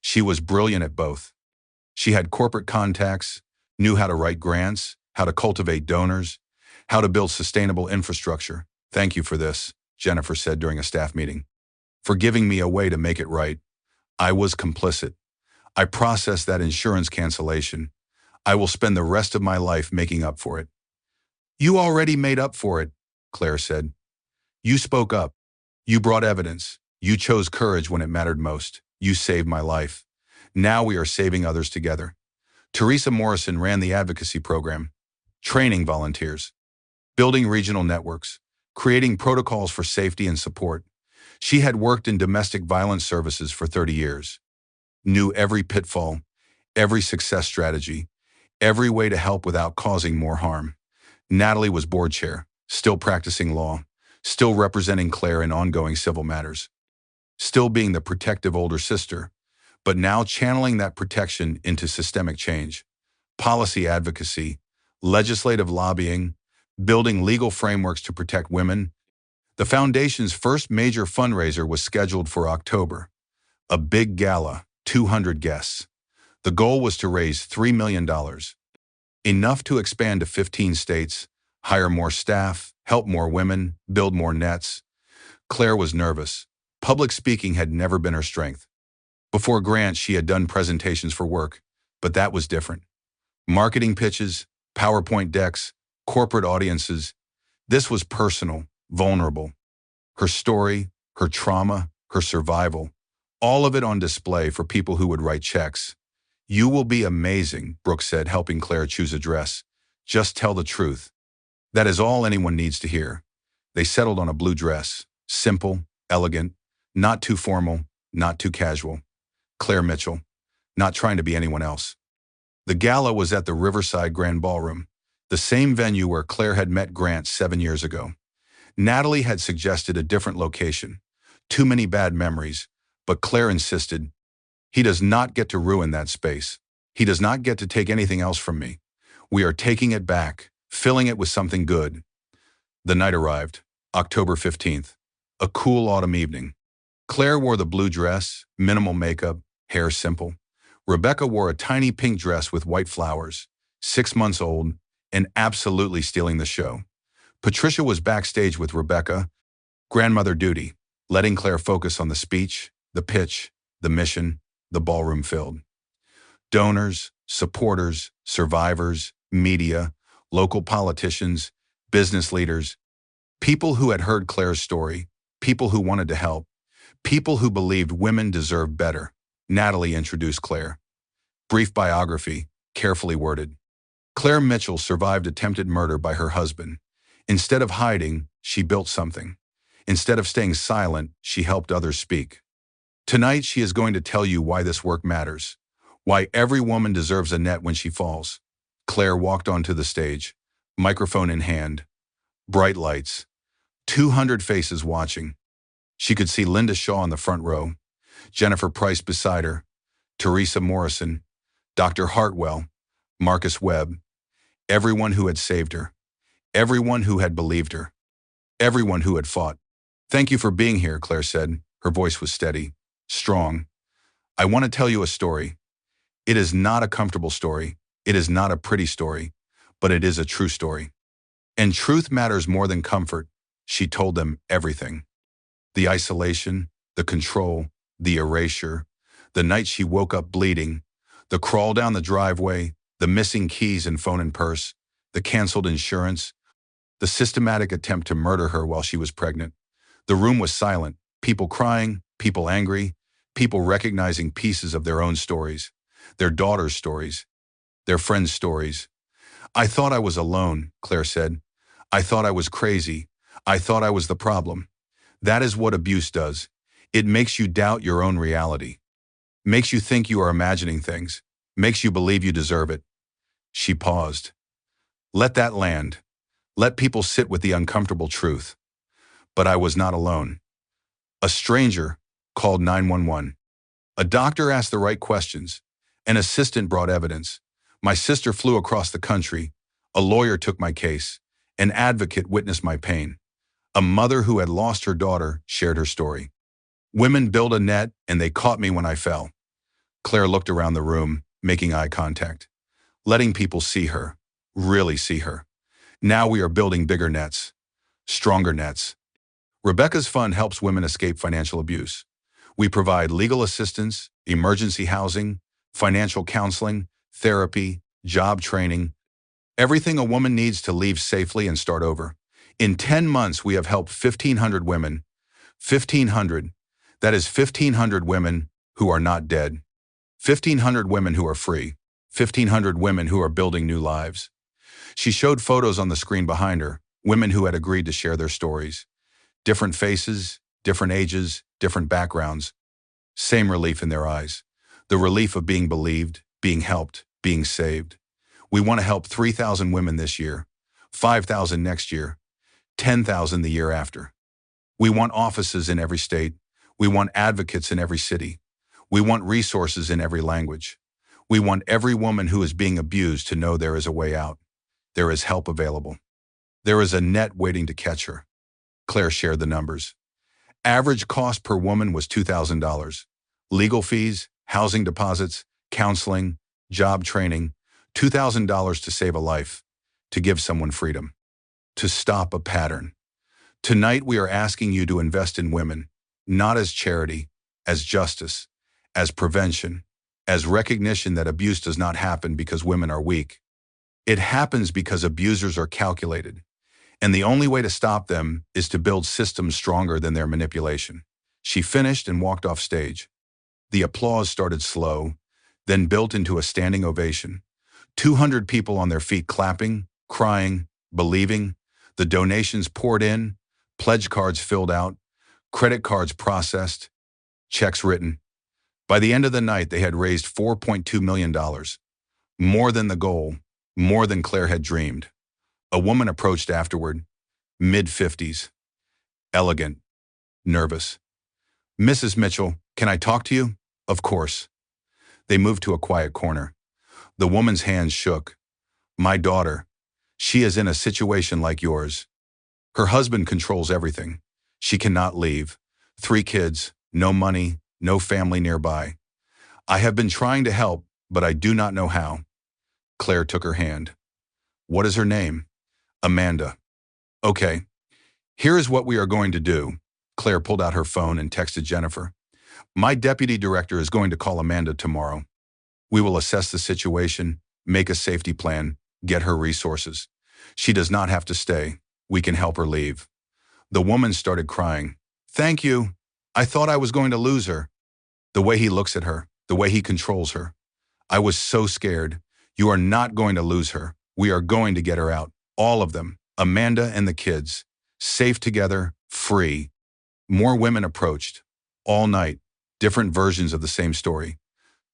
She was brilliant at both. She had corporate contacts, knew how to write grants, how to cultivate donors, how to build sustainable infrastructure. Thank you for this, Jennifer said during a staff meeting. For giving me a way to make it right. I was complicit. I processed that insurance cancellation. I will spend the rest of my life making up for it. You already made up for it, Claire said. You spoke up. You brought evidence. You chose courage when it mattered most. You saved my life. Now we are saving others together. Teresa Morrison ran the advocacy program, training volunteers, building regional networks, creating protocols for safety and support. She had worked in domestic violence services for 30 years, knew every pitfall, every success strategy, every way to help without causing more harm. Natalie was board chair, still practicing law, still representing Claire in ongoing civil matters, still being the protective older sister, but now channeling that protection into systemic change, policy advocacy, legislative lobbying, building legal frameworks to protect women. The foundation's first major fundraiser was scheduled for October, a big gala, 200 guests. The goal was to raise $3 million, enough to expand to 15 states, hire more staff, help more women, build more nets. Claire was nervous. Public speaking had never been her strength. Before Grant, she had done presentations for work, but that was different. Marketing pitches, PowerPoint decks, corporate audiences. This was personal, vulnerable. Her story, her trauma, her survival, all of it on display for people who would write checks. "You will be amazing," Brooke said, helping Claire choose a dress. "Just tell the truth." That is all anyone needs to hear. They settled on a blue dress, simple, elegant, not too formal, not too casual. Claire Mitchell, not trying to be anyone else. The gala was at the Riverside Grand Ballroom, the same venue where Claire had met Grant 7 years ago. Natalie had suggested a different location. Too many bad memories, but Claire insisted, "He does not get to ruin that space. He does not get to take anything else from me. We are taking it back, filling it with something good." The night arrived, October 15th, a cool autumn evening. Claire wore the blue dress, minimal makeup, hair simple. Rebecca wore a tiny pink dress with white flowers, 6 months old, and absolutely stealing the show. Patricia was backstage with Rebecca, grandmother duty, letting Claire focus on the speech, the pitch, the mission, the ballroom filled. Donors, supporters, survivors, media, local politicians, business leaders, people who had heard Claire's story, people who wanted to help, people who believed women deserved better. Natalie introduced Claire. Brief biography, carefully worded. Claire Mitchell survived attempted murder by her husband. Instead of hiding, she built something. Instead of staying silent, she helped others speak. Tonight, she is going to tell you why this work matters, why every woman deserves a net when she falls. Claire walked onto the stage, microphone in hand, bright lights, 200 faces watching. She could see Linda Shaw in the front row, Jennifer Price beside her, Teresa Morrison, Dr. Hartwell, Marcus Webb, everyone who had saved her, everyone who had believed her, everyone who had fought. "Thank you for being here," Claire said. Her voice was steady, strong. "I want to tell you a story. It is not a comfortable story. It is not a pretty story, but it is a true story. And truth matters more than comfort." She told them everything. The isolation, the control, the erasure, the night she woke up bleeding, the crawl down the driveway, the missing keys and phone and purse, the canceled insurance, the systematic attempt to murder her while she was pregnant. The room was silent, people crying, people angry, people recognizing pieces of their own stories, their daughters' stories, their friends' stories. "I thought I was alone," Claire said. "I thought I was crazy. I thought I was the problem." That is what abuse does. It makes you doubt your own reality. Makes you think you are imagining things. Makes you believe you deserve it. She paused. Let that land. Let people sit with the uncomfortable truth. But I was not alone. A stranger called 911. A doctor asked the right questions. An assistant brought evidence. My sister flew across the country. A lawyer took my case. An advocate witnessed my pain. A mother who had lost her daughter shared her story. Women built a net, and they caught me when I fell. Claire looked around the room, making eye contact, letting people see her, really see her. Now we are building bigger nets, stronger nets. Rebecca's Fund helps women escape financial abuse. We provide legal assistance, emergency housing, financial counseling, therapy, job training, everything a woman needs to leave safely and start over. In 10 months, we have helped 1,500 women. 1,500. That is 1,500 women who are not dead. 1,500 women who are free. 1,500 women who are building new lives. She showed photos on the screen behind her, women who had agreed to share their stories. Different faces, different ages, different backgrounds. Same relief in their eyes. The relief of being believed, being helped, being saved. We want to help 3,000 women this year, 5,000 next year, 10,000 the year after. We want offices in every state. We want advocates in every city. We want resources in every language. We want every woman who is being abused to know there is a way out. There is help available. There is a net waiting to catch her. Claire shared the numbers. Average cost per woman was $2,000. Legal fees, housing deposits, counseling, job training, $2,000 to save a life, to give someone freedom, to stop a pattern. Tonight we are asking you to invest in women, not as charity, as justice, as prevention, as recognition that abuse does not happen because women are weak. It happens because abusers are calculated, and the only way to stop them is to build systems stronger than their manipulation. She finished and walked off stage. The applause started slow, then built into a standing ovation. 200 people on their feet clapping, crying, believing. The donations poured in, pledge cards filled out, credit cards processed, checks written. By the end of the night, they had raised $4.2 million. More than the goal, more than Claire had dreamed. A woman approached afterward, mid-50s, elegant, nervous. "Mrs. Mitchell, can I talk to you?" "Of course." They moved to a quiet corner. The woman's hands shook. "My daughter, she is in a situation like yours. Her husband controls everything. She cannot leave. 3 kids, no money, no family nearby. I have been trying to help, but I do not know how." Claire took her hand. "What is her name?" "Amanda." "Okay, here is what we are going to do." Claire pulled out her phone and texted Jennifer. "My deputy director is going to call Amanda tomorrow. We will assess the situation, make a safety plan, get her resources. She does not have to stay. We can help her leave." The woman started crying. "Thank you. I thought I was going to lose her." The way he looks at her, the way he controls her. "I was so scared. You are not going to lose her. We are going to get her out. All of them, Amanda and the kids, safe together, free." More women approached. All night, different versions of the same story.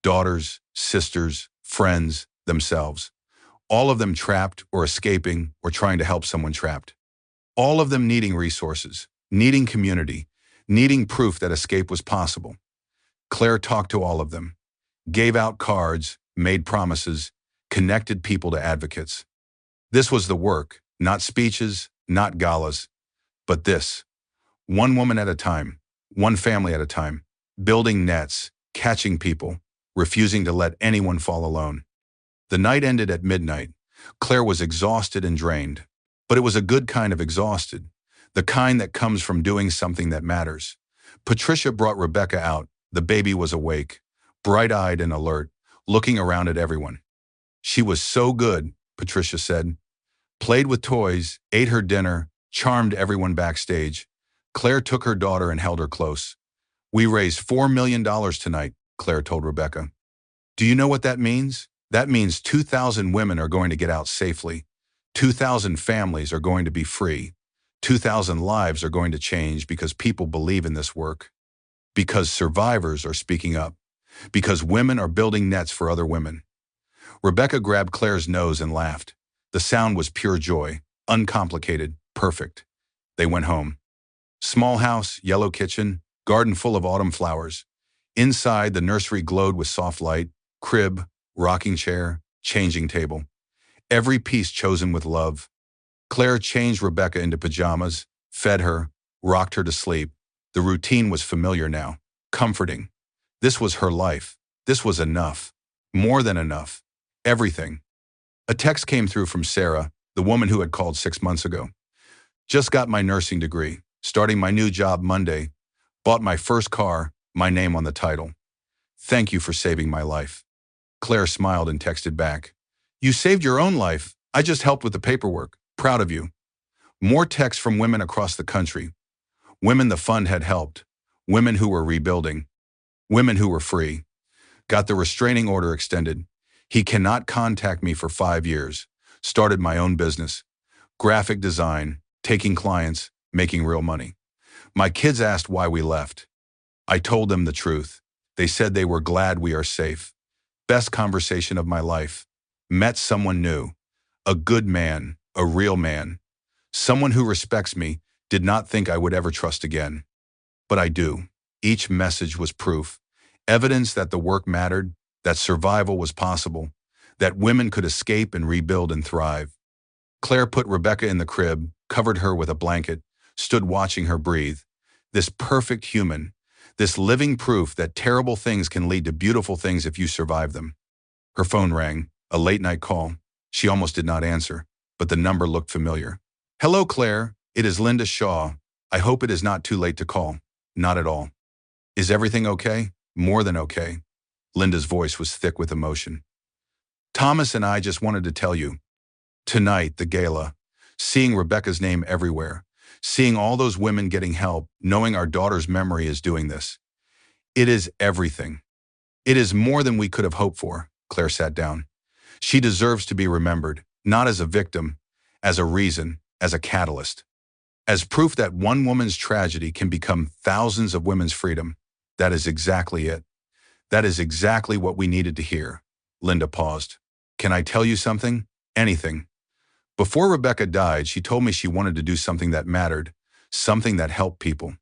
Daughters, sisters, friends, themselves. All of them trapped or escaping or trying to help someone trapped. All of them needing resources, needing community, needing proof that escape was possible. Claire talked to all of them, gave out cards, made promises, connected people to advocates. This was the work, not speeches, not galas, but this. One woman at a time, one family at a time, building nets, catching people, refusing to let anyone fall alone. The night ended at midnight. Claire was exhausted and drained, but it was a good kind of exhausted, the kind that comes from doing something that matters. Patricia brought Rebecca out. The baby was awake, bright-eyed and alert, looking around at everyone. "She was so good," Patricia said. "Played with toys, ate her dinner, charmed everyone backstage." Claire took her daughter and held her close. "We raised $4 million tonight," Claire told Rebecca. "Do you know what that means? That means 2,000 women are going to get out safely. 2,000 families are going to be free. 2,000 lives are going to change because people believe in this work. Because survivors are speaking up. Because women are building nets for other women." Rebecca grabbed Claire's nose and laughed. The sound was pure joy, uncomplicated, perfect. They went home. Small house, yellow kitchen, garden full of autumn flowers. Inside, the nursery glowed with soft light, crib, rocking chair, changing table. Every piece chosen with love. Claire changed Rebecca into pajamas, fed her, rocked her to sleep. The routine was familiar now, comforting. This was her life. This was enough. More than enough. Everything. A text came through from Sarah, the woman who had called 6 months ago. "Just got my nursing degree. Starting my new job Monday. Bought my first car, my name on the title. Thank you for saving my life." Claire smiled and texted back. "You saved your own life. I just helped with the paperwork. Proud of you." More texts from women across the country. Women the fund had helped. Women who were rebuilding. Women who were free. Got the restraining order extended. He cannot contact me for 5 years. Started my own business. Graphic design, taking clients, making real money. My kids asked why we left. I told them the truth. They said they were glad we are safe. Best conversation of my life. Met someone new. A good man, a real man. Someone who respects me, did not think I would ever trust again. But I do. Each message was proof. Evidence that the work mattered, that survival was possible, that women could escape and rebuild and thrive. Claire put Rebecca in the crib, covered her with a blanket, stood watching her breathe. This perfect human, this living proof that terrible things can lead to beautiful things if you survive them. Her phone rang, a late-night call. She almost did not answer, but the number looked familiar. "Hello, Claire. It is Linda Shaw. I hope it is not too late to call." "Not at all." "Is everything okay?" "More than okay." Linda's voice was thick with emotion. "Thomas and I just wanted to tell you. Tonight, the gala, seeing Rebecca's name everywhere, seeing all those women getting help, knowing our daughter's memory is doing this. It is everything. It is more than we could have hoped for." Claire sat down. "She deserves to be remembered, not as a victim, as a reason, as a catalyst. As proof that one woman's tragedy can become thousands of women's freedom. That is exactly it. That is exactly what we needed to hear." Linda paused. "Can I tell you something? Anything. Before Rebecca died, she told me she wanted to do something that mattered, something that helped people.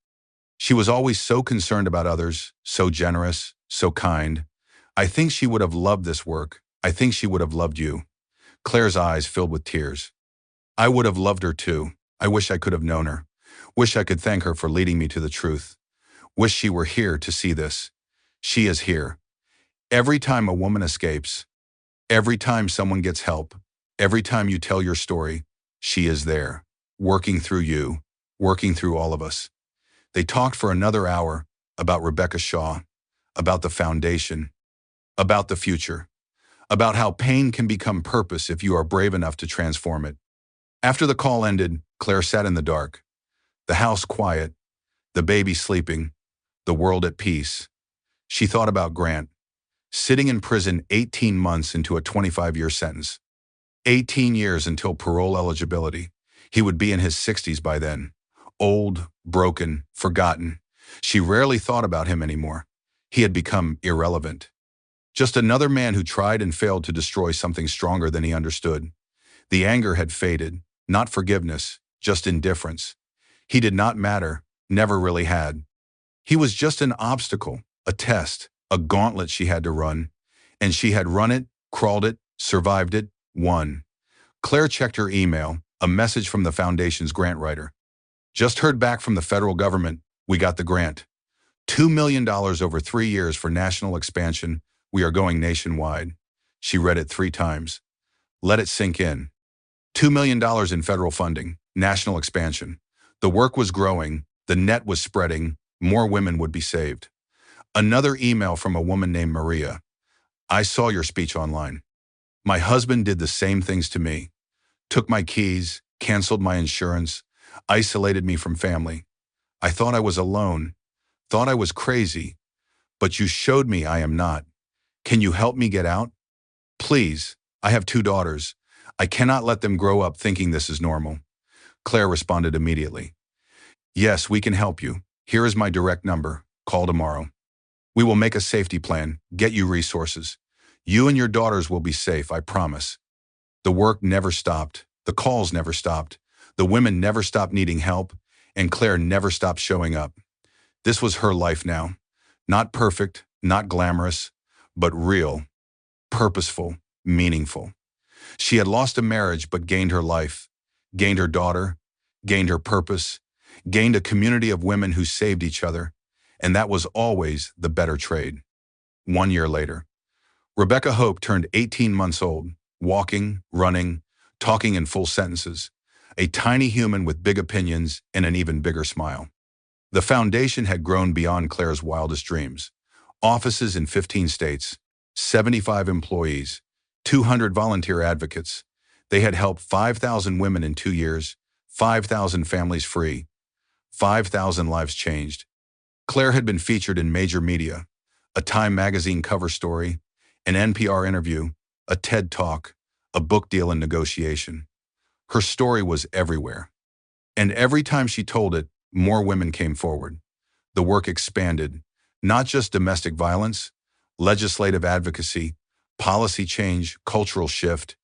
She was always so concerned about others, so generous, so kind. I think she would have loved this work. I think she would have loved you." Claire's eyes filled with tears. "I would have loved her too. I wish I could have known her. Wish I could thank her for leading me to the truth. Wish she were here to see this. She is here. Every time a woman escapes, every time someone gets help, every time you tell your story, she is there, working through you, working through all of us." They talked for another hour about Rebecca Shaw, about the foundation, about the future, about how pain can become purpose if you are brave enough to transform it. After the call ended, Claire sat in the dark. The house quiet, the baby sleeping, the world at peace. She thought about Grant, sitting in prison 18 months into a 25-year sentence. 18 years until parole eligibility. He would be in his 60s by then. Old, broken, forgotten. She rarely thought about him anymore. He had become irrelevant. Just another man who tried and failed to destroy something stronger than he understood. The anger had faded, not forgiveness, just indifference. He did not matter, never really had. He was just an obstacle, a test, a gauntlet she had to run. And she had run it, crawled it, survived it, won. Claire checked her email, a message from the foundation's grant writer. "Just heard back from the federal government. We got the grant. $2 million over 3 years for national expansion. We are going nationwide." She read it 3 times. Let it sink in. $2 million in federal funding, national expansion. The work was growing, the net was spreading, more women would be saved. Another email from a woman named Maria. "I saw your speech online. My husband did the same things to me. Took my keys, canceled my insurance, isolated me from family. I thought I was alone, thought I was crazy, but you showed me I am not. Can you help me get out? Please, I have 2 daughters. I cannot let them grow up thinking this is normal." Claire responded immediately. "Yes, we can help you. Here is my direct number. Call tomorrow. We will make a safety plan, get you resources. You and your daughters will be safe, I promise." The work never stopped. The calls never stopped. The women never stopped needing help, and Claire never stopped showing up. This was her life now. Not perfect, not glamorous, but real, purposeful, meaningful. She had lost a marriage but gained her life, gained her daughter, gained her purpose, gained a community of women who saved each other, and that was always the better trade. 1 year later, Rebecca Hope turned 18 months old, walking, running, talking in full sentences, a tiny human with big opinions and an even bigger smile. The foundation had grown beyond Claire's wildest dreams. Offices in 15 states, 75 employees, 200 volunteer advocates. They had helped 5,000 women in 2 years, 5,000 families free, 5,000 lives changed. Claire had been featured in major media, a Time magazine cover story, an NPR interview, a TED Talk, a book deal in negotiation. Her story was everywhere. And every time she told it, more women came forward. The work expanded, not just domestic violence, legislative advocacy, Policy change, cultural shift.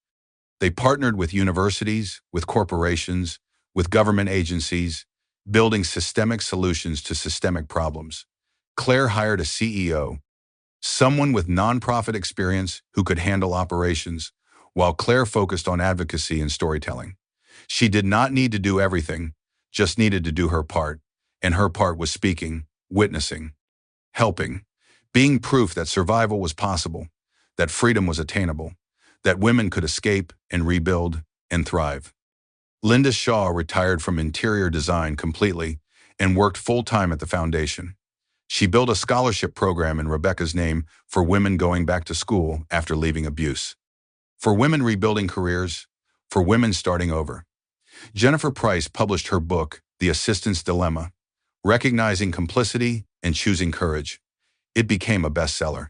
They partnered with universities, with corporations, with government agencies, building systemic solutions to systemic problems. Claire hired a CEO, someone with nonprofit experience who could handle operations, while Claire focused on advocacy and storytelling. She did not need to do everything, just needed to do her part, and her part was speaking, witnessing, helping, being proof that survival was possible, that freedom was attainable, that women could escape and rebuild and thrive. Linda Shaw retired from interior design completely and worked full-time at the foundation. She built a scholarship program in Rebecca's name for women going back to school after leaving abuse, for women rebuilding careers, for women starting over. Jennifer Price published her book, The Assistant's Dilemma, Recognizing Complicity and Choosing Courage. It became a bestseller.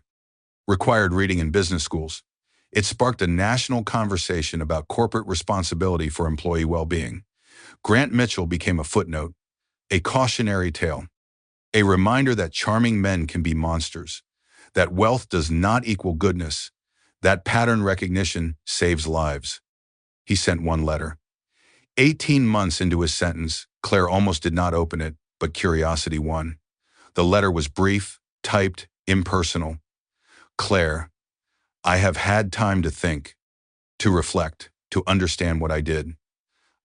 Required reading in business schools. It sparked a national conversation about corporate responsibility for employee well-being. Grant Mitchell became a footnote, a cautionary tale, a reminder that charming men can be monsters, that wealth does not equal goodness, that pattern recognition saves lives. He sent one letter. 18 months into his sentence, Claire almost did not open it, but curiosity won. The letter was brief, typed, impersonal. Claire, I have had time to think, to reflect, to understand what I did.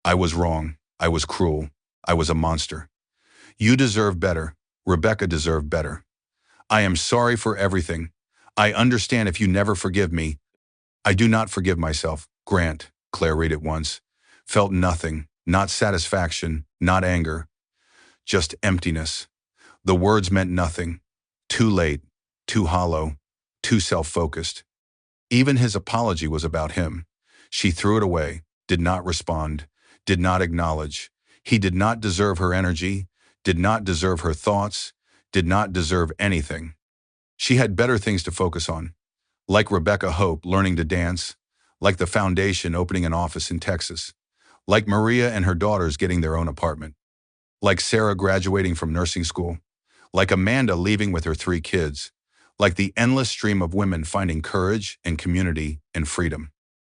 I was wrong. I was cruel. I was a monster. You deserve better. Rebecca deserved better. I am sorry for everything. I understand if you never forgive me. I do not forgive myself. Grant, Claire read it once, felt nothing, not satisfaction, not anger, just emptiness. The words meant nothing. Too late, too hollow, too self-focused. Even his apology was about him. She threw it away, did not respond, did not acknowledge. He did not deserve her energy, did not deserve her thoughts, did not deserve anything. She had better things to focus on, like Rebecca Hope learning to dance, like the foundation opening an office in Texas, like Maria and her daughters getting their own apartment, like Sarah graduating from nursing school, like Amanda leaving with her 3 kids, like the endless stream of women finding courage and community and freedom.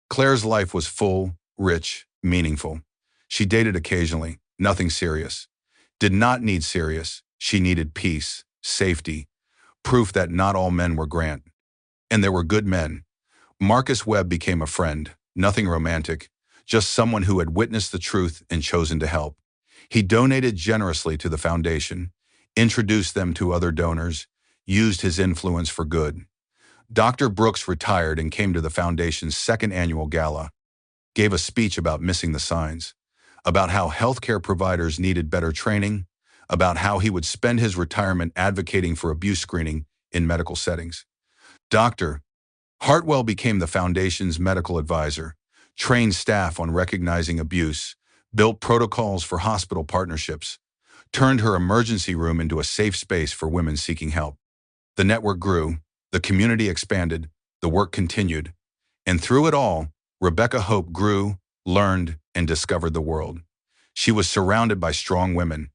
Claire's life was full, rich, meaningful. She dated occasionally, nothing serious. Did not need serious. She needed peace, safety, proof that not all men were Grant. And there were good men. Marcus Webb became a friend, nothing romantic, just someone who had witnessed the truth and chosen to help. He donated generously to the foundation, introduced them to other donors, used his influence for good. Dr. Brooks retired and came to the foundation's 2nd annual gala, gave a speech about missing the signs, about how healthcare providers needed better training, about how he would spend his retirement advocating for abuse screening in medical settings. Dr. Hartwell became the foundation's medical advisor, trained staff on recognizing abuse, built protocols for hospital partnerships, turned her emergency room into a safe space for women seeking help. The network grew, the community expanded, the work continued, and through it all, Rebecca Hope grew, learned, and discovered the world. She was surrounded by strong women,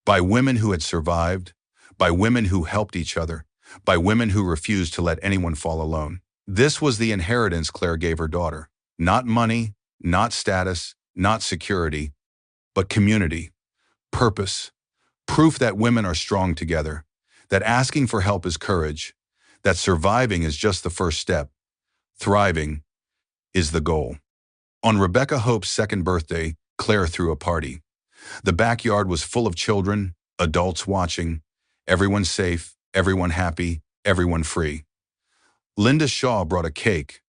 by women who had survived, by women who helped each other, by women who refused to let anyone fall alone. This was the inheritance Claire gave her daughter. Not money, not status, not security, but community, purpose, proof that women are strong together, that asking for help is courage, that surviving is just the first step, thriving is the goal. On Rebecca Hope's 2nd birthday, Claire threw a party. The backyard was full of children, adults watching, everyone safe, everyone happy, everyone free. Linda Shaw brought a cake,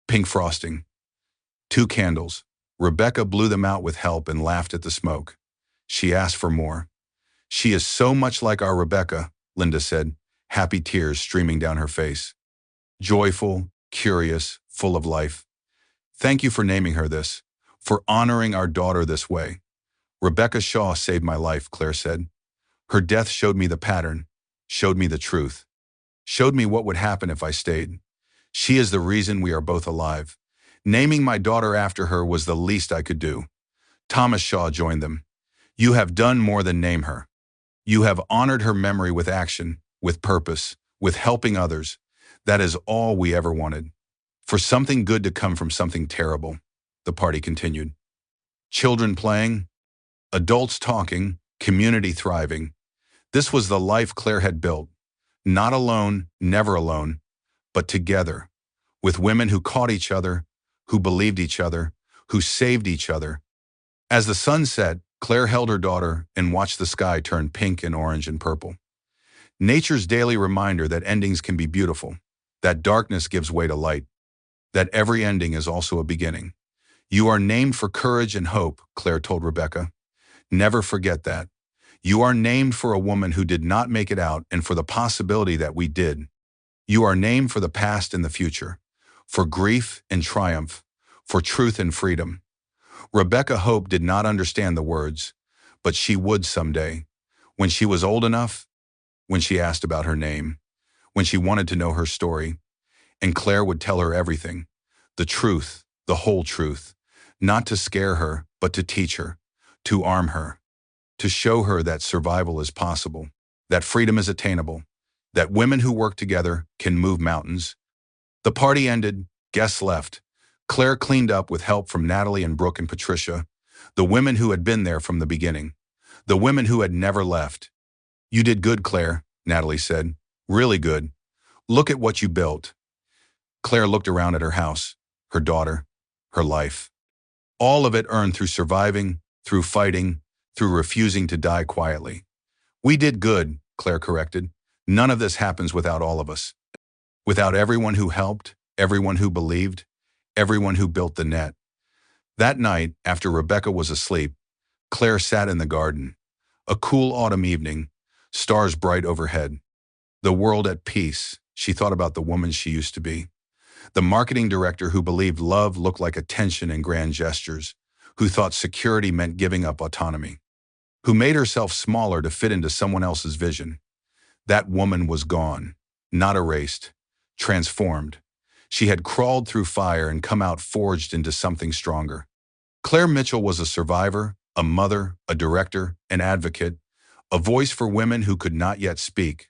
pink frosting, 2 candles. Rebecca blew them out with help and laughed at the smoke. She asked for more. She is so much like our Rebecca, Linda said, happy tears streaming down her face. Joyful, curious, full of life. Thank you for naming her this, for honoring our daughter this way. Rebecca Shaw saved my life, Claire said. Her death showed me the pattern, showed me the truth, showed me what would happen if I stayed. She is the reason we are both alive. Naming my daughter after her was the least I could do. Thomas Shaw joined them. You have done more than name her. You have honored her memory with action, with purpose, with helping others. That is all we ever wanted. For something good to come from something terrible, the party continued. Children playing, adults talking, community thriving. This was the life Claire had built. Not alone, never alone, but together, with women who caught each other, who believed each other, who saved each other. As the sun set, Claire held her daughter and watched the sky turn pink and orange and purple. Nature's daily reminder that endings can be beautiful, that darkness gives way to light, that every ending is also a beginning. You are named for courage and hope, Claire told Rebecca. Never forget that. You are named for a woman who did not make it out and for the possibility that we did. You are named for the past and the future, for grief and triumph, for truth and freedom. Rebecca Hope did not understand the words, but she would someday. When she was old enough, when she asked about her name, when she wanted to know her story, and Claire would tell her everything, the truth, the whole truth, not to scare her, but to teach her, to arm her, to show her that survival is possible, that freedom is attainable, that women who work together can move mountains. The party ended, guests left. Claire cleaned up with help from Natalie and Brooke and Patricia, the women who had been there from the beginning, the women who had never left. You did good, Claire, Natalie said. Really good. Look at what you built. Claire looked around at her house, her daughter, her life. All of it earned through surviving, through fighting, through refusing to die quietly. We did good, Claire corrected. None of this happens without all of us. Without everyone who helped, everyone who believed, everyone who built the net. That night, after Rebecca was asleep, Claire sat in the garden. A cool autumn evening, stars bright overhead. The world at peace. She thought about the woman she used to be. The marketing director who believed love looked like attention and grand gestures, who thought security meant giving up autonomy, who made herself smaller to fit into someone else's vision. That woman was gone, not erased, transformed. She had crawled through fire and come out forged into something stronger. Claire Mitchell was a survivor, a mother, a director, an advocate, a voice for women who could not yet speak,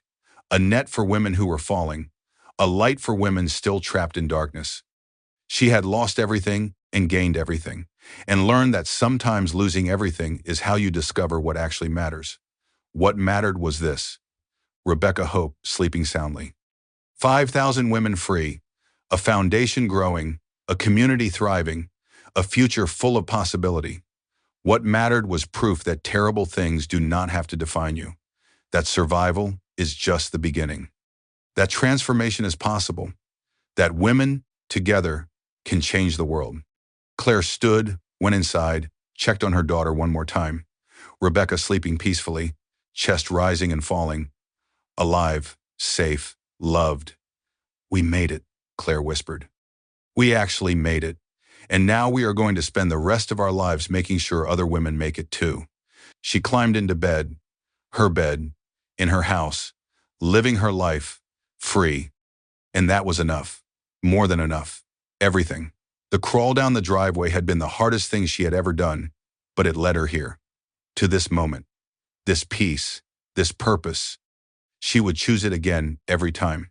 a net for women who were falling, a light for women still trapped in darkness. She had lost everything and gained everything, and learned that sometimes losing everything is how you discover what actually matters. What mattered was this: Rebecca Hope sleeping soundly. 5,000 women free, a foundation growing, a community thriving, a future full of possibility. What mattered was proof that terrible things do not have to define you, that survival is just the beginning, that transformation is possible, that women, together, can change the world. Claire stood, went inside, checked on her daughter one more time. Rebecca sleeping peacefully, chest rising and falling. Alive, safe, loved. We made it, Claire whispered. We actually made it. And now we are going to spend the rest of our lives making sure other women make it too. She climbed into bed, in her house, living her life, free. And that was enough. More than enough. Everything. The crawl down the driveway had been the hardest thing she had ever done, but it led her here. To this moment. This peace. This purpose. She would choose it again every time.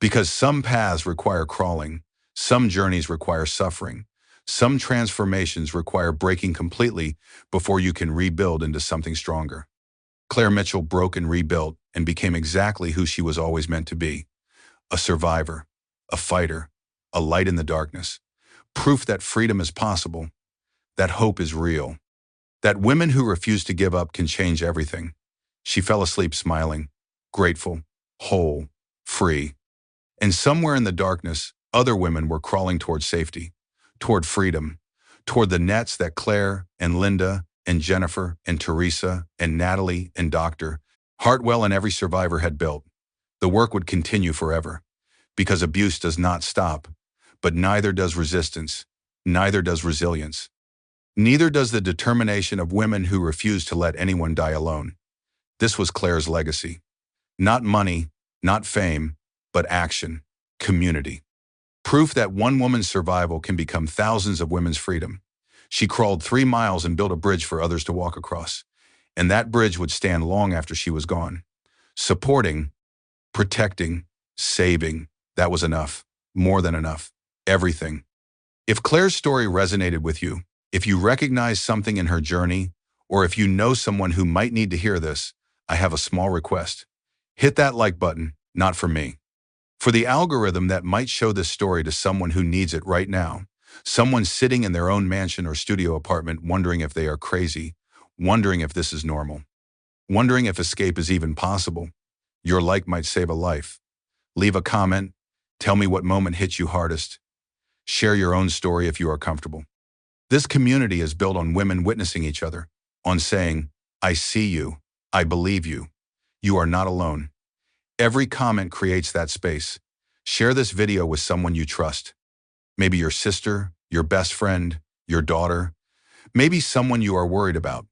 Because some paths require crawling, some journeys require suffering, some transformations require breaking completely before you can rebuild into something stronger. Claire Mitchell broke and rebuilt and became exactly who she was always meant to be. A survivor, a fighter, a light in the darkness. Proof that freedom is possible, that hope is real, that women who refuse to give up can change everything. She fell asleep smiling, grateful, whole, free. And somewhere in the darkness, other women were crawling toward safety, toward freedom, toward the nets that Claire and Linda and Jennifer and Teresa and Natalie and Dr. Hartwell and every survivor had built. The work would continue forever, because abuse does not stop, but neither does resistance, neither does resilience. Neither does the determination of women who refuse to let anyone die alone. This was Claire's legacy. Not money, not fame, but action, community. Proof that one woman's survival can become thousands of women's freedom. She crawled 3 miles and built a bridge for others to walk across. And that bridge would stand long after she was gone. Supporting, protecting, saving, that was enough, more than enough. Everything. If Claire's story resonated with you, if you recognize something in her journey, or if you know someone who might need to hear this, I have a small request. Hit that like button, not for me. For the algorithm that might show this story to someone who needs it right now. Someone sitting in their own mansion or studio apartment wondering if they are crazy, wondering if this is normal, wondering if escape is even possible. Your like might save a life. Leave a comment. Tell me what moment hit you hardest. Share your own story if you are comfortable. This community is built on women witnessing each other, on saying, I see you, I believe you. You are not alone. Every comment creates that space. Share this video with someone you trust. Maybe your sister, your best friend, your daughter, maybe someone you are worried about.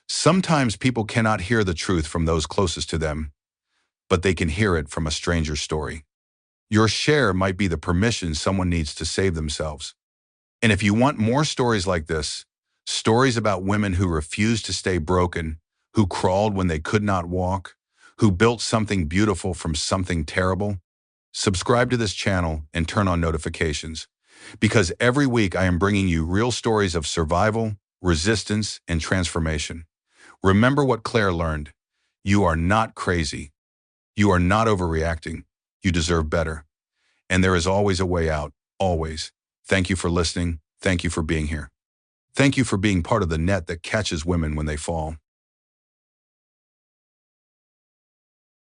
Sometimes people cannot hear the truth from those closest to them, but they can hear it from a stranger's story. Your share might be the permission someone needs to save themselves. And if you want more stories like this, stories about women who refused to stay broken, who crawled when they could not walk, who built something beautiful from something terrible, subscribe to this channel and turn on notifications. Because every week I am bringing you real stories of survival, resistance, and transformation. Remember what Claire learned. You are not crazy. You are not overreacting. You deserve better. And there is always a way out, always. Thank you for listening. Thank you for being here. Thank you for being part of the net that catches women when they fall.